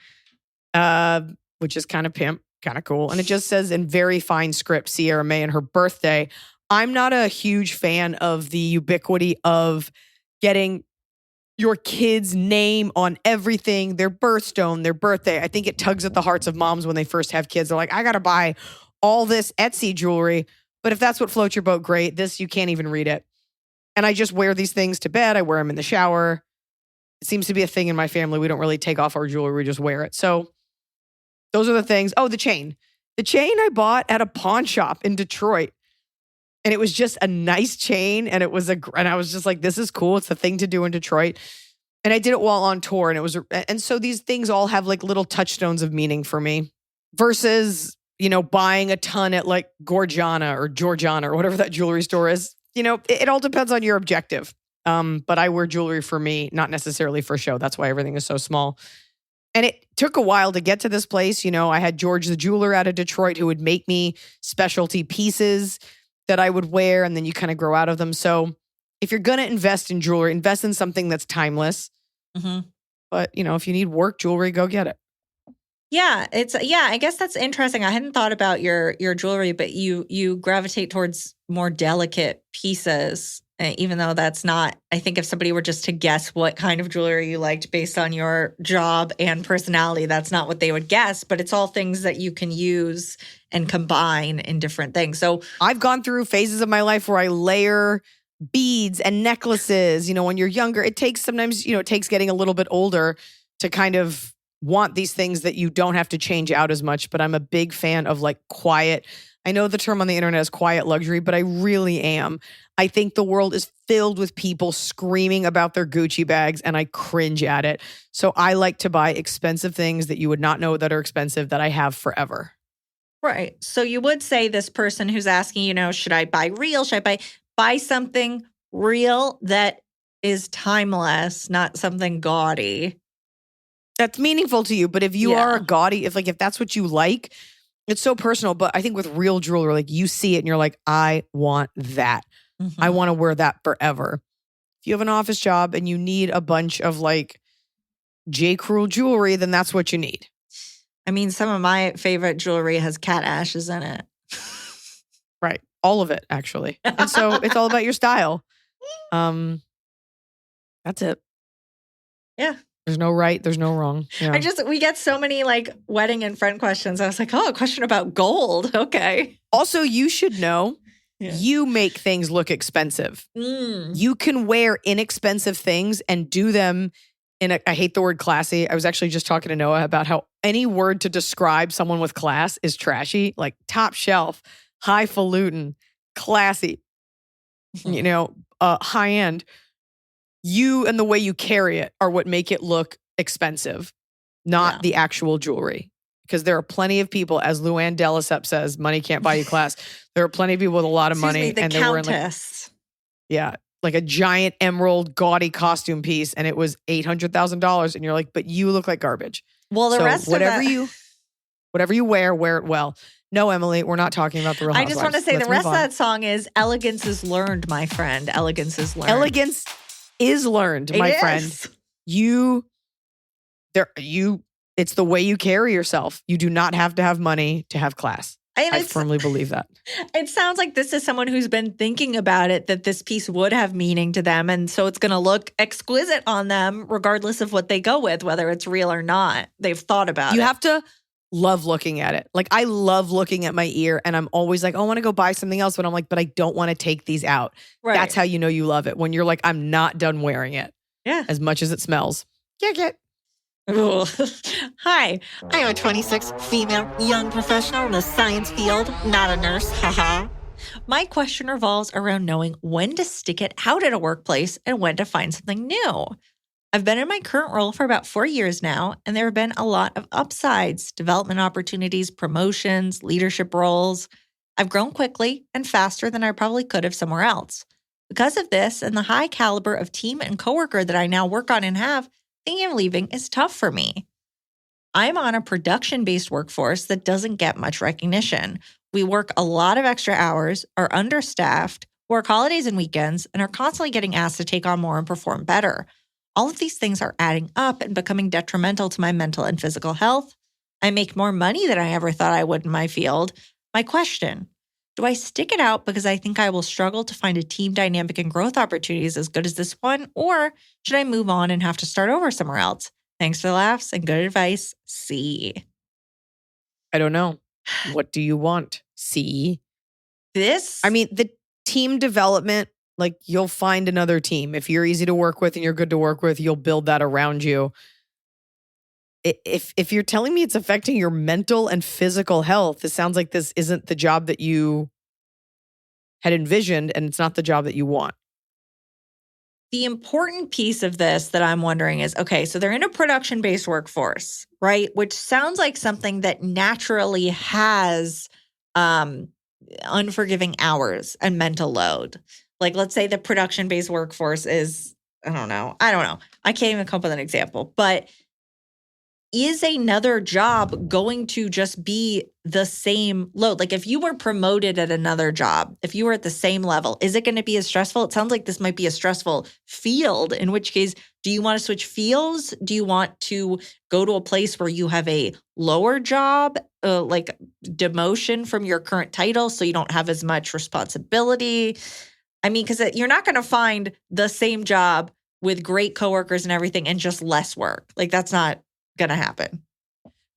which is kind of pimp, kind of cool. And it just says in very fine script, Sierra May and her birthday. I'm not a huge fan of the ubiquity of getting your kid's name on everything, their birthstone, their birthday. I think it tugs at the hearts of moms when they first have kids. They're like, I got to buy all this Etsy jewelry. But if that's what floats your boat, great. This, you can't even read it. And I just wear these things to bed. I wear them in the shower. It seems to be a thing in my family. We don't really take off our jewelry. We just wear it. So those are the things. Oh, the chain. The chain I bought at a pawn shop in Detroit. And it was just a nice chain. And and I was just like, this is cool. It's the thing to do in Detroit. And I did it while on tour. And so these things all have like little touchstones of meaning for me versus, you know, buying a ton at like Georgiana or whatever that jewelry store is. You know, it all depends on your objective. But I wear jewelry for me, not necessarily for show. That's why everything is so small. And it took a while to get to this place. You know, I had George the jeweler out of Detroit who would make me specialty pieces that I would wear, and then you kind of grow out of them. So if you're going to invest in jewelry, invest in something that's timeless. But, you know, if you need work jewelry, go get it. Yeah, I guess that's interesting. I hadn't thought about your jewelry, but you gravitate towards more delicate pieces, even though that's not, I think if somebody were just to guess what kind of jewelry you liked based on your job and personality, that's not what they would guess, but it's all things that you can use and combine in different things. So I've gone through phases of my life where I layer beads and necklaces. You know, when you're younger, it takes getting a little bit older to kind of want these things that you don't have to change out as much. But I'm a big fan of like quiet. I know the term on the internet is quiet luxury, but I really am. I think the world is filled with people screaming about their Gucci bags and I cringe at it. So I like to buy expensive things that you would not know that are expensive that I have forever. Right. So you would say this person who's asking, you know, should I buy real? Should I buy something real that is timeless, not something gaudy? That's meaningful to you. But if you are a gaudy, if that's what you like, it's so personal. But I think with real jewelry, like you see it and you're like, I want that. I want to wear that forever. If you have an office job and you need a bunch of like J. Crew jewelry, then that's what you need. I mean, some of my favorite jewelry has cat ashes in it. Right. All of it, actually. And so it's all about your style. That's it. Yeah. There's no right. There's no wrong. Yeah. We get so many like wedding and friend questions. I was like, oh, a question about gold. Okay. Also, you should know you make things look expensive. You can wear inexpensive things and do them I hate the word classy. I was actually just talking to Noah about how any word to describe someone with class is trashy, like top shelf, highfalutin, classy, you know, high end. You and the way you carry it are what make it look expensive, not the actual jewelry. Because there are plenty of people, as Luann de Lesseps says, money can't buy you class. There are plenty of people with a lot of money. The and Countess. They're wearing like a giant emerald gaudy costume piece. And it was $800,000. And you're like, but you look like garbage. Well, the rest whatever of that, whatever you wear it well. No, Emily, we're not talking about the Real Housewives. I just want to say Let's the rest move of on. that song is elegance is learned, my friend. Elegance is learned. Elegance is learned, my friend. You It's the way you carry yourself. You do not have to have money to have class. And I firmly believe that. It sounds like this is someone who's been thinking about it, that this piece would have meaning to them. And so it's going to look exquisite on them, regardless of what they go with, whether it's real or not. They've thought about it. You have to love looking at it. Like I love looking at my ear and I'm always like, oh, I want to go buy something else. But I'm like, but I don't want to take these out. Right. That's how you know you love it. When you're like, I'm not done wearing it. Yeah. As much as it smells. Get. Ooh. Hi. I am a 26 female young professional in the science field, not a nurse. Haha. My question revolves around knowing when to stick it out at a workplace and when to find something new. I've been in my current role for about 4 years now, and there have been a lot of upsides, development opportunities, promotions, leadership roles. I've grown quickly and faster than I probably could have somewhere else. Because of this and the high caliber of team and coworker that I now work on and have, thinking of leaving is tough for me. I'm on a production-based workforce that doesn't get much recognition. We work a lot of extra hours, are understaffed, work holidays and weekends, and are constantly getting asked to take on more and perform better. All of these things are adding up and becoming detrimental to my mental and physical health. I make more money than I ever thought I would in my field. My question: do I stick it out because I think I will struggle to find a team dynamic and growth opportunities as good as this one? Or should I move on and have to start over somewhere else? Thanks for the laughs and good advice. C. I don't know. What do you want? C. This? I mean, the team development, like you'll find another team. If you're easy to work with and you're good to work with, you'll build that around you. If you're telling me it's affecting your mental and physical health, it sounds like this isn't the job that you had envisioned and it's not the job that you want. The important piece of this that I'm wondering is, okay, so they're in a production-based workforce, right? Which sounds like something that naturally has unforgiving hours and mental load. Like, let's say the production-based workforce is, I don't know. I can't even come up with an example, but is another job going to just be the same load? Like if you were promoted at another job, if you were at the same level, is it going to be as stressful? It sounds like this might be a stressful field, in which case, do you want to switch fields? Do you want to go to a place where you have a lower job, like demotion from your current title so you don't have as much responsibility? I mean, because you're not going to find the same job with great coworkers and everything and just less work. Like that's not going to happen.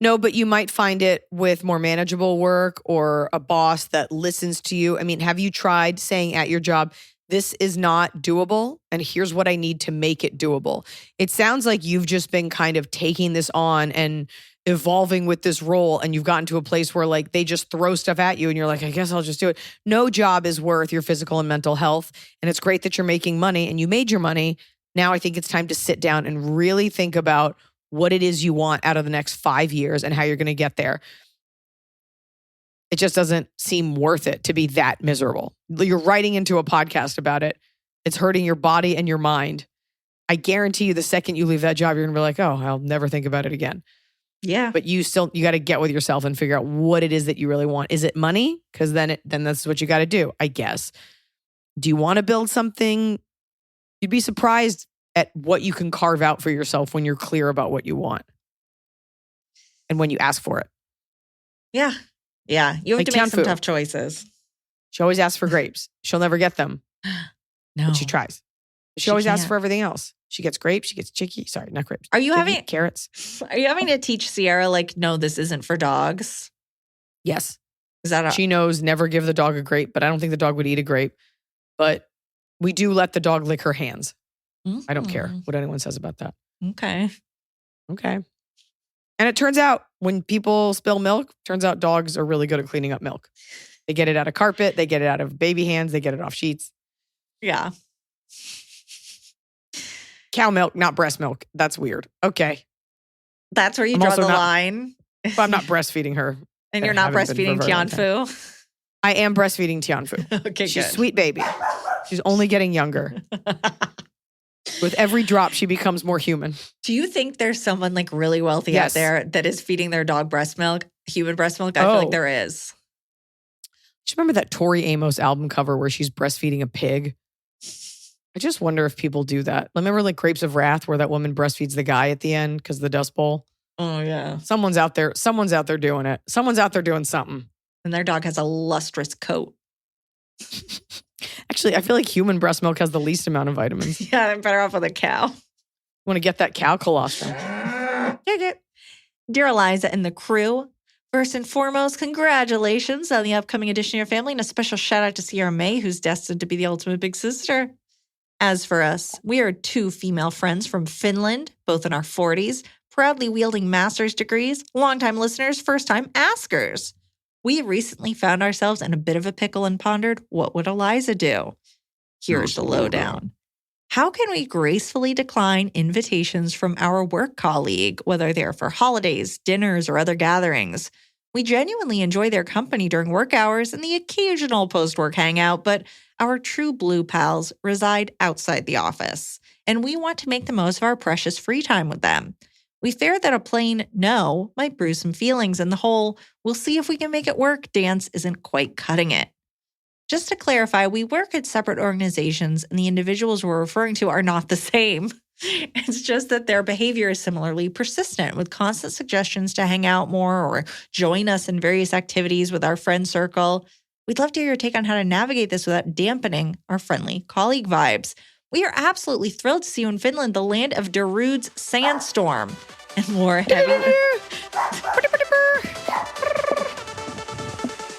No, but you might find it with more manageable work or a boss that listens to you. I mean, have you tried saying at your job, this is not doable and here's what I need to make it doable? It sounds like you've just been kind of taking this on and evolving with this role and you've gotten to a place where like they just throw stuff at you and you're like, I guess I'll just do it. No job is worth your physical and mental health. And it's great that you're making money and you made your money. Now I think it's time to sit down and really think about what it is you want out of the next 5 years and how you're going to get there. It just doesn't seem worth it to be that miserable. You're writing into a podcast about it. It's hurting your body and your mind. I guarantee you the second you leave that job, you're going to be like, oh, I'll never think about it again. Yeah. But you got to get with yourself and figure out what it is that you really want. Is it money? Because then that's what you got to do, I guess. Do you want to build something? You'd be surprised at what you can carve out for yourself when you're clear about what you want and when you ask for it. Yeah. Yeah. You have Like to make some Tianfu. tough choices. She always asks for grapes. She'll never get them, No. but she tries. She She always asks can't. for everything else. She gets grapes. She gets chicky. Sorry, not grapes. Are you Chicky, having carrots? Are you having to teach Sierra like, no, this isn't for dogs? Yes. Is that She knows never give the dog a grape, but I don't think the dog would eat a grape. But we do let the dog lick her hands. I don't care what anyone says about that. Okay. Okay. And it turns out when people spill milk, turns out dogs are really good at cleaning up milk. They get it out of carpet. They get it out of baby hands. They get it off sheets. Yeah. Cow milk, not breast milk. That's weird. Okay. That's where you I'm draw also the not- line. But I'm not breastfeeding her. And I you're not haven't been breastfeeding for a very long time. Tianfu. I am breastfeeding Tianfu. Okay, She's a good. sweet baby. She's only getting younger. With every drop, she becomes more human. Do you think there's someone like really wealthy Yes. out there that is feeding their dog breast milk, human breast milk? I feel like Oh. there is. Do you remember that Tori Amos album cover where she's breastfeeding a pig? I just wonder if people do that. Remember like Grapes of Wrath where that woman breastfeeds the guy at the end because of the Dust Bowl? Oh, yeah. Someone's out there doing it. Someone's out there doing something. And their dog has a lustrous coat. Actually, I feel like human breast milk has the least amount of vitamins. Yeah, I'm better off with a cow. Want to get that cow colostrum. Dear Iliza and the crew, first and foremost, congratulations on the upcoming addition to your family, and a special shout out to Sierra May, who's destined to be the ultimate big sister. As for us, we are 2 female friends from Finland, both in our 40s, proudly wielding master's degrees, longtime listeners, first-time askers. We recently found ourselves in a bit of a pickle and pondered, what would Iliza do? Here's the lowdown. How can we gracefully decline invitations from our work colleague, whether they're for holidays, dinners, or other gatherings? We genuinely enjoy their company during work hours and the occasional post-work hangout, but our true blue pals reside outside the office, and we want to make the most of our precious free time with them. We fear that a plain no might bruise some feelings, and the whole "we'll see if we can make it work" dance isn't quite cutting it. Just to clarify, we work at separate organizations, and the individuals we're referring to are not the same. It's just that their behavior is similarly persistent, with constant suggestions to hang out more or join us in various activities with our friend circle. We'd love to hear your take on how to navigate this without dampening our friendly colleague vibes. We are absolutely thrilled to see you in Finland, the land of Darude's sandstorm and more heavy.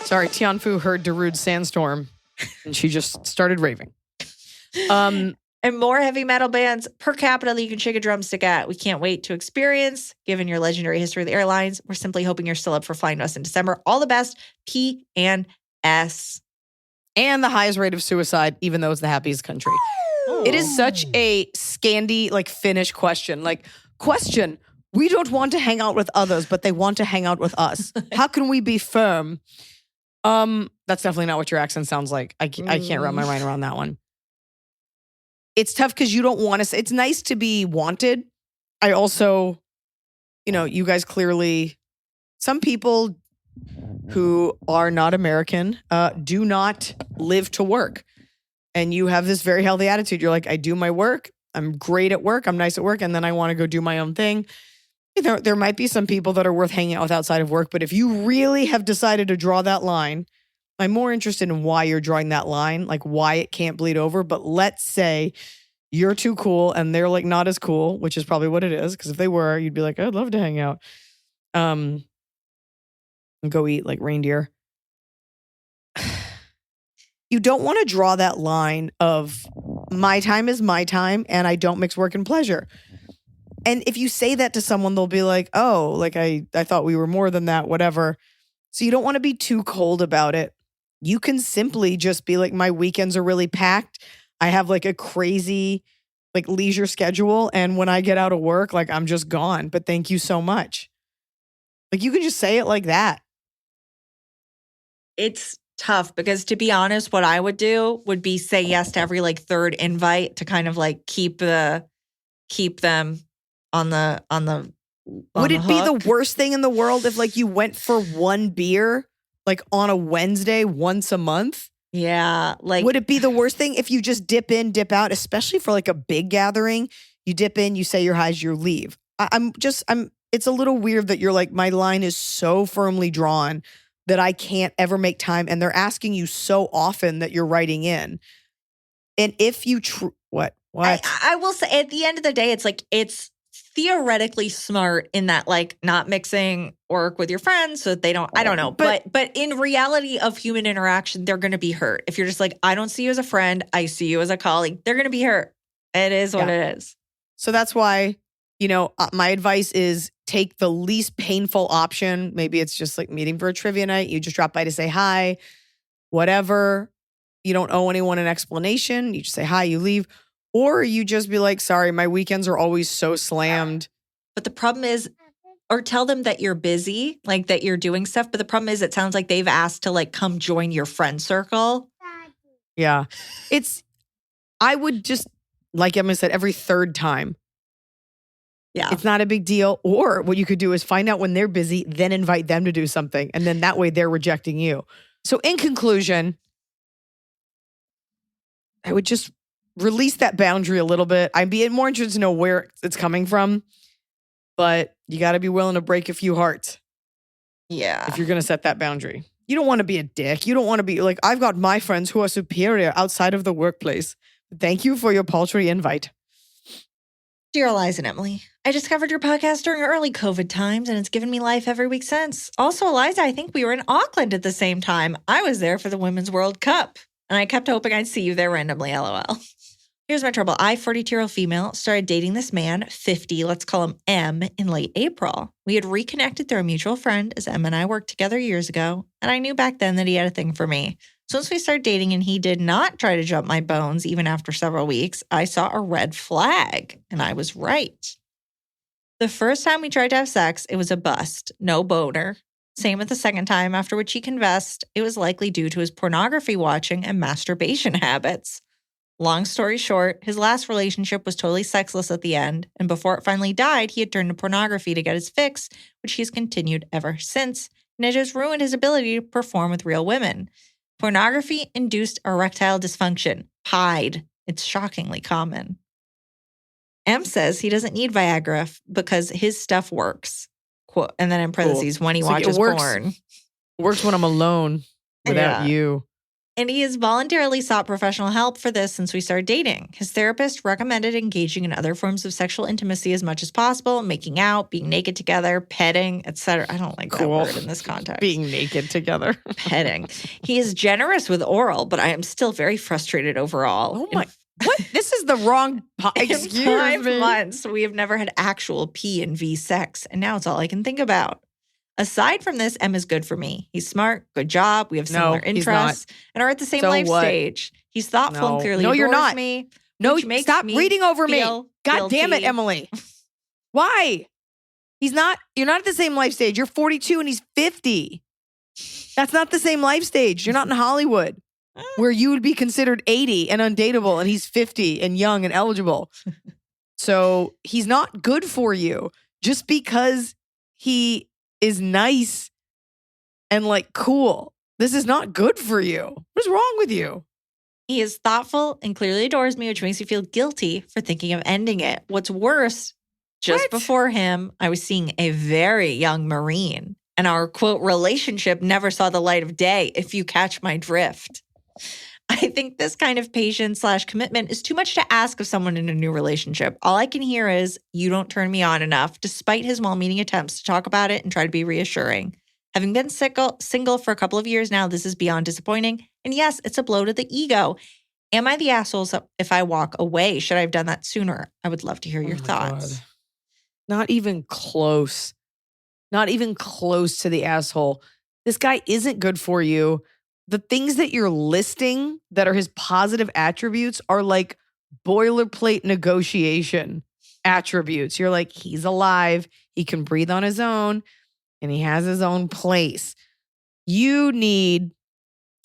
Sorry, Tianfu heard Darude's sandstorm and she just started raving. And more heavy metal bands per capita that you can shake a drumstick at. We can't wait to experience. Given your legendary history of the airlines, we're simply hoping you're still up for flying to us in December. All the best, P and S. And the highest rate of suicide, even though it's the happiest country. It is such a Scandi, Finnish question. Question, we don't want to hang out with others, but they want to hang out with us. How can we be firm? That's definitely not what your accent sounds like. I can't wrap my mind around that one. It's tough because you don't want to. It's nice to be wanted. I also, you guys clearly, some people who are not American do not live to work. And you have this very healthy attitude. You're like, I do my work. I'm great at work. I'm nice at work. And then I want to go do my own thing. There might be some people that are worth hanging out with outside of work. But if you really have decided to draw that line, I'm more interested in why you're drawing that line, why it can't bleed over. But let's say you're too cool and they're not as cool, which is probably what it is. Because if they were, you'd be like, I'd love to hang out. And go eat reindeer. You don't want to draw that line of my time is my time and I don't mix work and pleasure. And if you say that to someone, they'll be like, oh, I thought we were more than that, whatever. So you don't want to be too cold about it. You can simply just be like, my weekends are really packed. I have a crazy leisure schedule. And when I get out of work, I'm just gone. But thank you so much. You can just say it like that. It's tough because, to be honest, what I would do would be say yes to every third invite to kind of keep them on the Would it be hook. the worst thing in the world if you went for one beer on a Wednesday once a month? Yeah, would it be the worst thing if you just dip in, dip out, especially for a big gathering? You dip in, you say your highs, you leave. It's a little weird that you're my line is so firmly drawn that I can't ever make time, and they're asking you so often that you're writing in. And if you what? I will say, at the end of the day, it's theoretically smart in that not mixing work with your friends so that they don't, I don't know. But in reality of human interaction, they're going to be hurt. If you're just I don't see you as a friend, I see you as a colleague, they're going to be hurt. It is what it is. So that's why, my advice is take the least painful option. Maybe it's just meeting for a trivia night. You just drop by to say hi, whatever. You don't owe anyone an explanation. You just say hi, you leave. Or you just be sorry, my weekends are always so slammed. But the problem is, or tell them that you're busy, that you're doing stuff. But the problem is, it sounds like they've asked to come join your friend circle. Yeah. I would just, like Emma said, every third time. Yeah. It's not a big deal. Or what you could do is find out when they're busy, then invite them to do something. And then that way they're rejecting you. So in conclusion, I would just release that boundary a little bit. I'd be more interested to know where it's coming from. but you got to be willing to break a few hearts Yeah. if you're going to set that boundary. You don't want to be a dick. You don't want to be like, I've got my friends who are superior outside of the workplace. Thank you for your paltry invite. Dear Eliza and Emily, I discovered your podcast during early COVID times, and it's given me life every week since. Also, Eliza, I think we were in Auckland at the same time. I was there for the Women's World Cup, and I kept hoping I'd see you there randomly, LOL. Here's my trouble. I, 42-year-old female, started dating this man, 50, let's call him M, in late April. We had reconnected through a mutual friend as Em and I worked together years ago, and I knew back then that he had a thing for me. So once we started dating and he did not try to jump my bones even after several weeks, I saw a red flag, and I was right. The first time we tried to have sex, it was a bust, no boner. Same with the second time, after which he confessed it was likely due to his pornography watching and masturbation habits. Long story short, his last relationship was totally sexless at the end, and before it finally died, he had turned to pornography to get his fix, which he's continued ever since, and it has ruined his ability to perform with real women. Pornography-induced erectile dysfunction, PIDE. It's shockingly common. M says he doesn't need Viagra because his stuff works. Quote, and then in parentheses, when he watches porn. Works when I'm alone without you. And he has voluntarily sought professional help for this since we started dating. His therapist recommended engaging in other forms of sexual intimacy as much as possible, making out, being naked together, petting, etc. I don't like that word in this context. Being naked together. Petting. He is generous with oral, but I am still very frustrated overall. Oh my, what? This is the wrong, excuse in 5 me. months, we have never had actual P and V sex, and now it's all I can think about. Aside from this, M is good for me. He's smart, good job. We have similar interests and are at the same life stage. He's thoughtful and clearly you're adores not. me. No, makes stop me reading over me. feel God damn it, guilty. Emily. Why? You're not at the same life stage. You're 42 and he's 50. That's not the same life stage. You're not in Hollywood where you would be considered 80 and undateable and he's 50 and young and eligible. So he's not good for you just because he is nice and like cool. This is not good for you. What's wrong with you? He is thoughtful and clearly adores me, which makes me feel guilty for thinking of ending it. What's worse, just before him, I was seeing a very young Marine, and our, quote, relationship never saw the light of day, if you catch my drift. I think this kind of patience/commitment is too much to ask of someone in a new relationship. All I can hear is, you don't turn me on enough, despite his well-meaning attempts to talk about it and try to be reassuring. Having been single for a couple of years now, this is beyond disappointing. And yes, it's a blow to the ego. Am I the asshole if I walk away? Should I have done that sooner? I would love to hear your thoughts. God. Not even close. Not even close to the asshole. This guy isn't good for you. The things that you're listing that are his positive attributes are like boilerplate negotiation attributes. You're like, he's alive, he can breathe on his own, and he has his own place. You need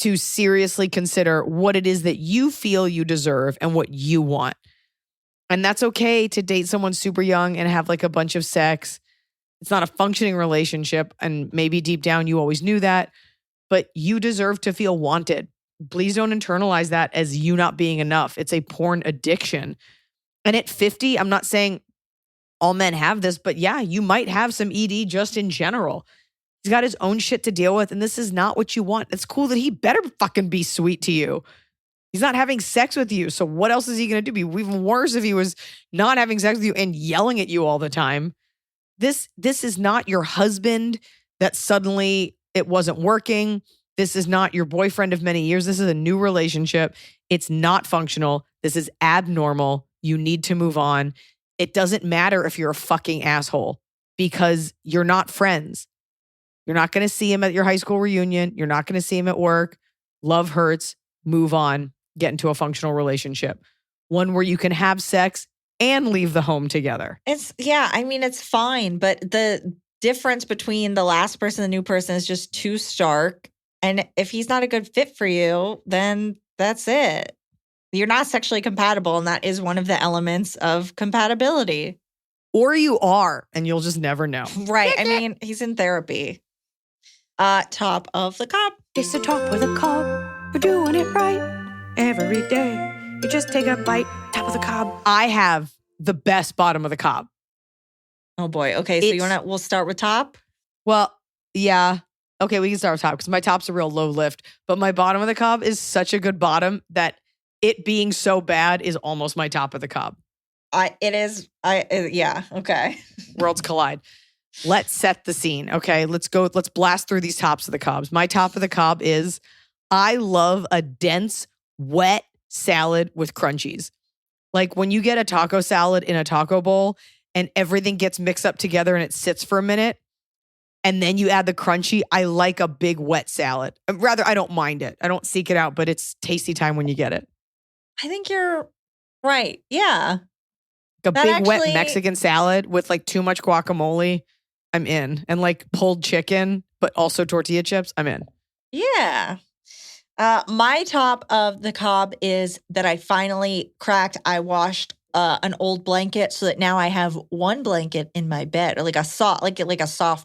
to seriously consider what it is that you feel you deserve and what you want. And that's okay to date someone super young and have like a bunch of sex. It's not a functioning relationship, and maybe deep down you always knew that. But you deserve to feel wanted. Please don't internalize that as you not being enough. It's a porn addiction. And at 50, I'm not saying all men have this, but yeah, you might have some ED just in general. He's got his own shit to deal with, and this is not what you want. It's cool that he better fucking be sweet to you. He's not having sex with you, so what else is he going to do? Be even worse if he was not having sex with you and yelling at you all the time. This is not your husband that suddenly it wasn't working. This is not your boyfriend of many years. This is a new relationship. It's not functional. This is abnormal. You need to move on. It doesn't matter if you're a fucking asshole because you're not friends. You're not going to see him at your high school reunion. You're not going to see him at work. Love hurts. Move on. Get into a functional relationship. One where you can have sex and leave the home together. It's fine, but the difference between the last person and the new person is just too stark. And if he's not a good fit for you, then that's it. You're not sexually compatible, and that is one of the elements of compatibility. Or you are, and you'll just never know. Right. I mean, he's in therapy. Top of the cob. It's the top of the cob. We're doing it right every day. You just take a bite, top of the cob. I have the best bottom of the cob. Oh boy. Okay, so we'll start with top? Well, yeah. Okay, we can start with top because my top's a real low lift, but my bottom of the cob is such a good bottom that it being so bad is almost my top of the cob. Yeah. Okay. Worlds collide. Let's set the scene. Okay, let's go. Let's blast through these tops of the cobs. My top of the cob is I love a dense, wet salad with crunchies. Like when you get a taco salad in a taco bowl and everything gets mixed up together and it sits for a minute, and then you add the crunchy. I like a big wet salad. Rather, I don't mind it. I don't seek it out, but it's tasty time when you get it. I think you're right. Yeah. A big wet Mexican salad with like too much guacamole, I'm in. And like pulled chicken, but also tortilla chips, I'm in. Yeah. My top of the cob is that I finally cracked. I washed an old blanket so that now I have one blanket in my bed, or like a soft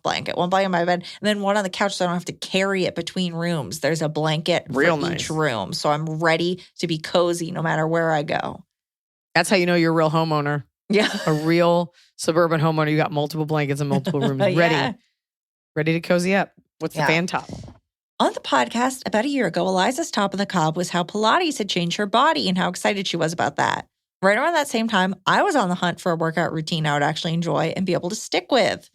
blanket, one blanket in my bed, and then one on the couch so I don't have to carry it between rooms. There's a blanket for each room. So I'm ready to be cozy no matter where I go. That's how you know you're a real homeowner. Yeah. A real suburban homeowner. You got multiple blankets and multiple rooms Yeah. ready to cozy up. What's the fan top? On the podcast about a year ago, Iliza's top of the cob was how Pilates had changed her body and how excited she was about that. Right around that same time, I was on the hunt for a workout routine I would actually enjoy and be able to stick with.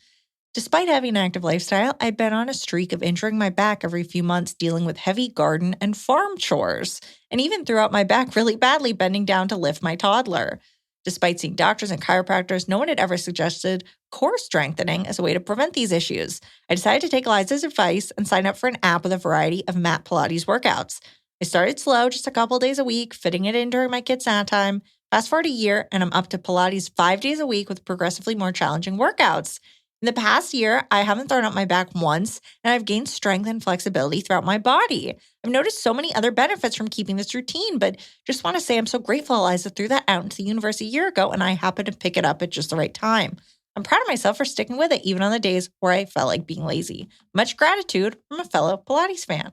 Despite having an active lifestyle, I'd been on a streak of injuring my back every few months dealing with heavy garden and farm chores, and even threw out my back really badly bending down to lift my toddler. Despite seeing doctors and chiropractors, no one had ever suggested core strengthening as a way to prevent these issues. I decided to take Iliza's advice and sign up for an app with a variety of mat Pilates workouts. I started slow, just a couple days a week, fitting it in during my kids' nap time. Fast forward a year, and I'm up to Pilates 5 days a week with progressively more challenging workouts. In the past year, I haven't thrown out my back once, and I've gained strength and flexibility throughout my body. I've noticed so many other benefits from keeping this routine, but just want to say I'm so grateful Iliza threw that out into the universe a year ago, and I happened to pick it up at just the right time. I'm proud of myself for sticking with it, even on the days where I felt like being lazy. Much gratitude from a fellow Pilates fan.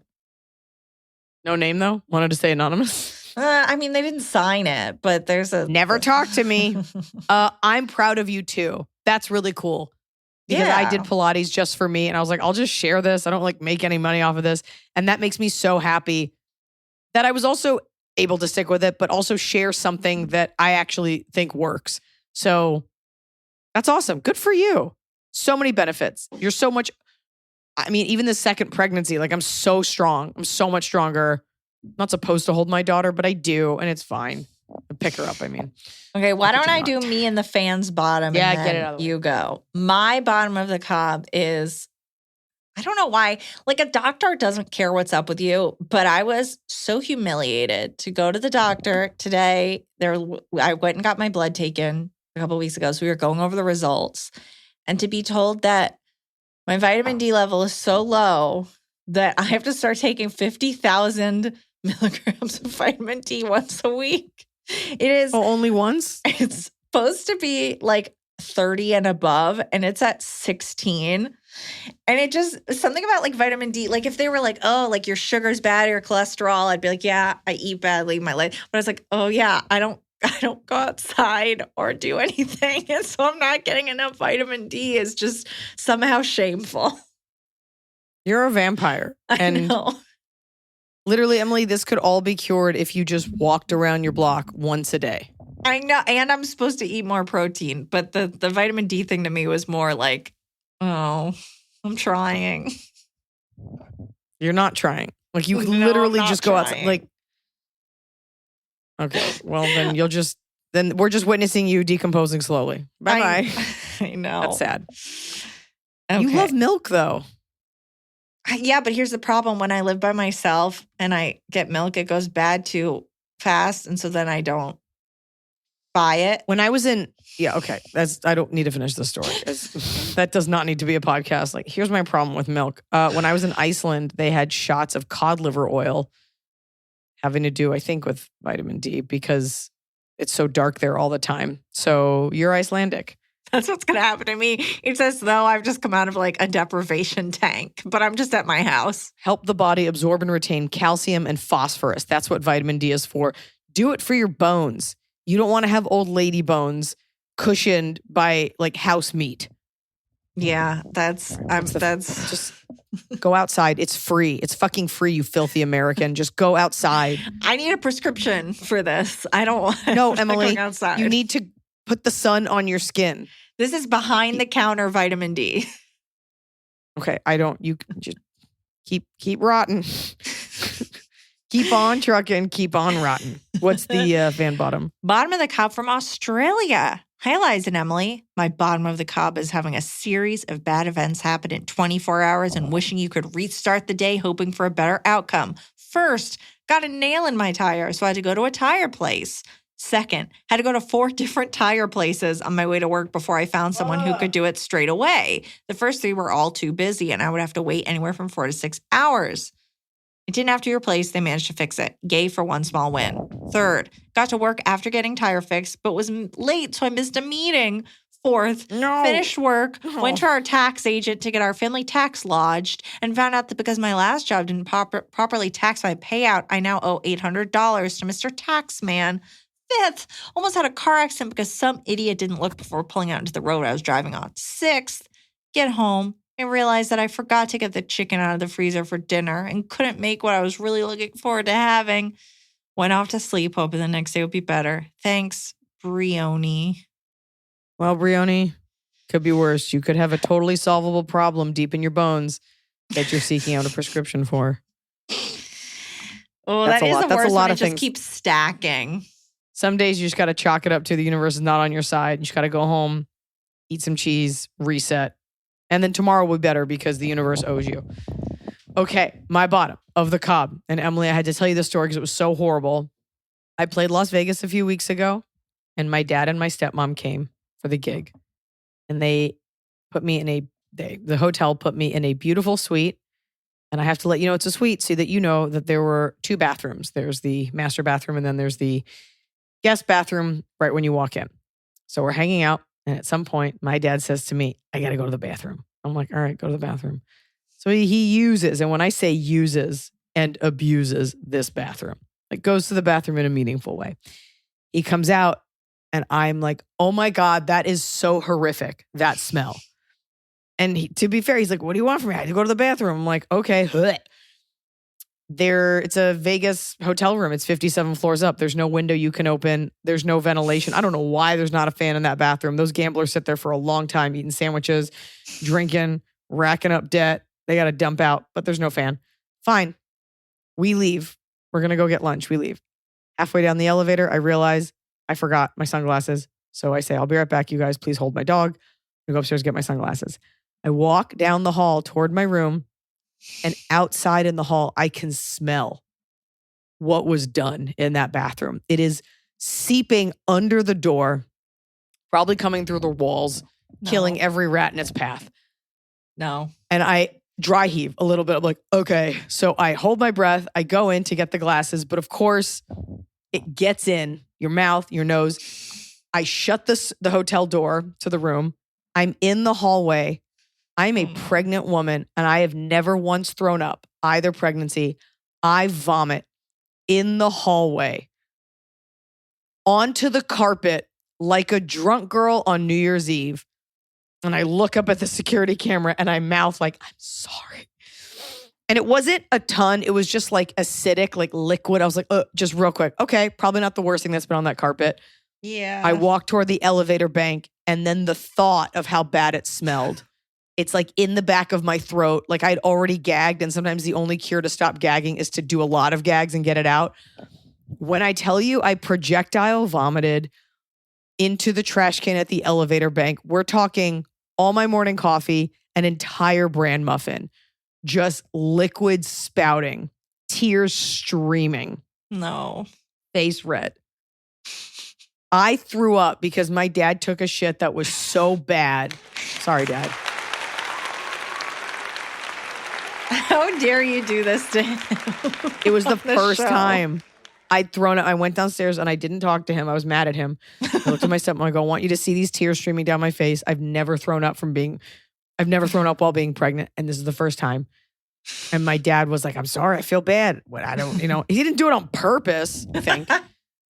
No name, though? Wanted to stay anonymous? I mean, they didn't sign it, but there's a... Never talk to me. I'm proud of you, too. That's really cool. Because I did Pilates just for me. And I was like, I'll just share this. I don't like make any money off of this. And that makes me so happy that I was also able to stick with it, but also share something that I actually think works. So that's awesome. Good for you. So many benefits. You're so much... I mean, even the second pregnancy, like I'm so strong. I'm so much stronger. I'm not supposed to hold my daughter, but I do. And it's fine. Pick her up, I mean. Okay, why don't I do me and the fans bottom? Yeah, and then get it out of the way. You go. My bottom of the cob is, I don't know why, like a doctor doesn't care what's up with you, but I was so humiliated to go to the doctor today. I went and got my blood taken a couple of weeks ago, so we were going over the results. And to be told that my vitamin D level is so low that I have to start taking 50,000 milligrams of vitamin D once a week. It is. Oh, only once? It's supposed to be like 30 and above, and it's at 16. And it just, something about like vitamin D, like if they were like, oh, like your sugar's bad or your cholesterol, I'd be like, yeah, I eat badly in my life. But I was like, oh yeah, I don't go outside or do anything. And so I'm not getting enough vitamin D is just somehow shameful. You're a vampire. And I know. Literally, Emily, this could all be cured if you just walked around your block once a day. I know. And I'm supposed to eat more protein. But the vitamin D thing to me was more like, oh, I'm trying. You're not trying. Like you could No, literally I'm not just go outside. trying. Like, okay, well then then we're just witnessing you decomposing slowly. Bye-bye. I know. That's sad. Okay. You love milk though. Yeah, but here's the problem. When I live by myself and I get milk, it goes bad too fast. And so then I don't buy it. When I was in, okay. I don't need to finish the story. That does not need to be a podcast. Like, here's my problem with milk. When I was in Iceland, they had shots of cod liver oil having to do, I think, with vitamin D because it's so dark there all the time. So you're Icelandic. That's what's going to happen to me. It's as though I've just come out of like a deprivation tank, but I'm just at my house. Help the body absorb and retain calcium and phosphorus. That's what vitamin D is for. Do it for your bones. You don't want to have old lady bones cushioned by like house meat. Yeah, that's Just go outside. It's free. It's fucking free, you filthy American. Just go outside. I need a prescription for this. I don't want No, I'm not Emily, going outside. you need to put the sun on your skin. This is behind the counter vitamin D. Okay, you just keep rotting. Keep on trucking, keep on rotting. What's the Van Bottom? Bottom of the cup from Australia. Hi, Liza and Emily. My bottom of the cup is having a series of bad events happen in 24 hours and wishing you could restart the day hoping for a better outcome. First, got a nail in my tire, so I had to go to a tire place. Second, had to go to 4 different tire places on my way to work before I found someone who could do it straight away. The first 3 were all too busy, and I would have to wait anywhere from 4 to 6 hours. It didn't have to be replaced. They managed to fix it. Yay for one small win. Third, got to work after getting tire fixed, but was late, so I missed a meeting. Fourth, finished work, went to our tax agent to get our family tax lodged, and found out that because my last job didn't properly tax my payout, I now owe $800 to Mr. Taxman. Fifth, almost had a car accident because some idiot didn't look before pulling out into the road I was driving on. Sixth, get home and realized that I forgot to get the chicken out of the freezer for dinner and couldn't make what I was really looking forward to having. Went off to sleep, hoping the next day would be better. Thanks, Brioni. Well, Brioni, could be worse. You could have a totally solvable problem deep in your bones that you're seeking out a prescription for. Oh, That's that a is lot. the That's a worst lot when of it just things. keeps stacking. Some days you just got to chalk it up to the universe is not on your side. You just got to go home, eat some cheese, reset. And then tomorrow will be better because the universe owes you. Okay, my bottom of the cob. And Emily, I had to tell you this story because it was so horrible. I played Las Vegas a few weeks ago, and my dad and my stepmom came for the gig. And they put me in the hotel put me in a beautiful suite. And I have to let you know it's a suite so that you know that there were 2 bathrooms. There's the master bathroom, and then there's the guest bathroom right when you walk in. So we're hanging out. And at some point, my dad says to me, I got to go to the bathroom. I'm like, all right, go to the bathroom. So he uses, and when I say uses and abuses this bathroom, like goes to the bathroom in a meaningful way. He comes out, and I'm like, oh my God, that is so horrific, that smell. And to be fair, he's like, what do you want from me? I had to go to the bathroom. I'm like, okay. It's a Vegas hotel room. It's 57 floors up. There's no window you can open. There's no ventilation. I don't know why there's not a fan in that bathroom. Those gamblers sit there for a long time eating sandwiches, drinking, racking up debt. They got to dump out, but there's no fan. Fine. We leave. We're going to go get lunch. We leave. Halfway down the elevator, I realize I forgot my sunglasses. So I say, I'll be right back. You guys, please hold my dog. I go upstairs to get my sunglasses. I walk down the hall toward my room. And outside in the hall, I can smell what was done in that bathroom. It is seeping under the door, probably coming through the walls, killing every rat in its path. No. And I dry heave a little bit. I'm like, okay. So I hold my breath. I go in to get the glasses. But of course, it gets in your mouth, your nose. I shut the hotel door to the room. I'm in the hallway. I'm a pregnant woman, and I have never once thrown up either pregnancy. I vomit in the hallway onto the carpet like a drunk girl on New Year's Eve. And I look up at the security camera and I mouth like, I'm sorry. And it wasn't a ton. It was just like acidic, like liquid. I was like, just real quick. Okay, probably not the worst thing that's been on that carpet. Yeah. I walked toward the elevator bank, and then the thought of how bad it smelled. It's like in the back of my throat. Like I'd already gagged, and sometimes the only cure to stop gagging is to do a lot of gags and get it out. When I tell you I projectile vomited into the trash can at the elevator bank, we're talking all my morning coffee, an entire bran muffin, just liquid spouting, tears streaming. No. Face red. I threw up because my dad took a shit that was so bad. Sorry, Dad. How dare you do this to him? It was the first show. time I'd thrown it. I went downstairs and I didn't talk to him. I was mad at him. I looked at my stepmom. I go, I want you to see these tears streaming down my face. I've never thrown up while being pregnant. And this is the first time. And my dad was like, I'm sorry. I feel bad. What he didn't do it on purpose, I think.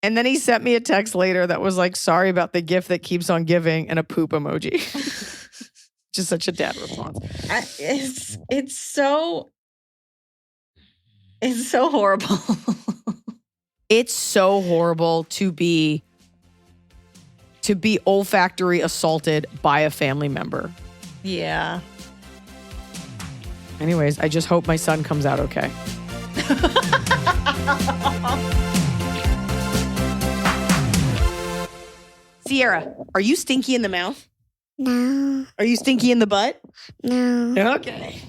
And then he sent me a text later that was like, sorry about the gift that keeps on giving and a poop emoji. Just such a dad response. It's so horrible. It's so horrible to be olfactory assaulted by a family member. Yeah. Anyways, I just hope my son comes out okay. Sierra, are you stinky in the mouth? No, Are you stinky in the butt? no. Okay.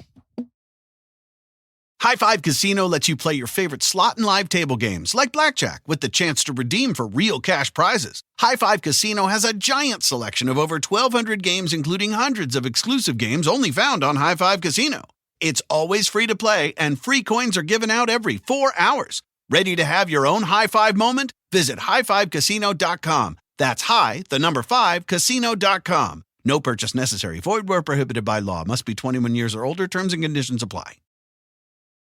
High Five Casino lets you play your favorite slot and live table games like blackjack with the chance to redeem for real cash prizes. High Five Casino has a giant selection of over 1,200 games, including hundreds of exclusive games only found on High Five Casino. It's always free to play, and free coins are given out every 4 hours. Ready to have your own high five moment? Visit highfivecasino.com. That's casino.com. No purchase necessary. Void where prohibited by law. Must be 21 years or older. Terms and conditions apply.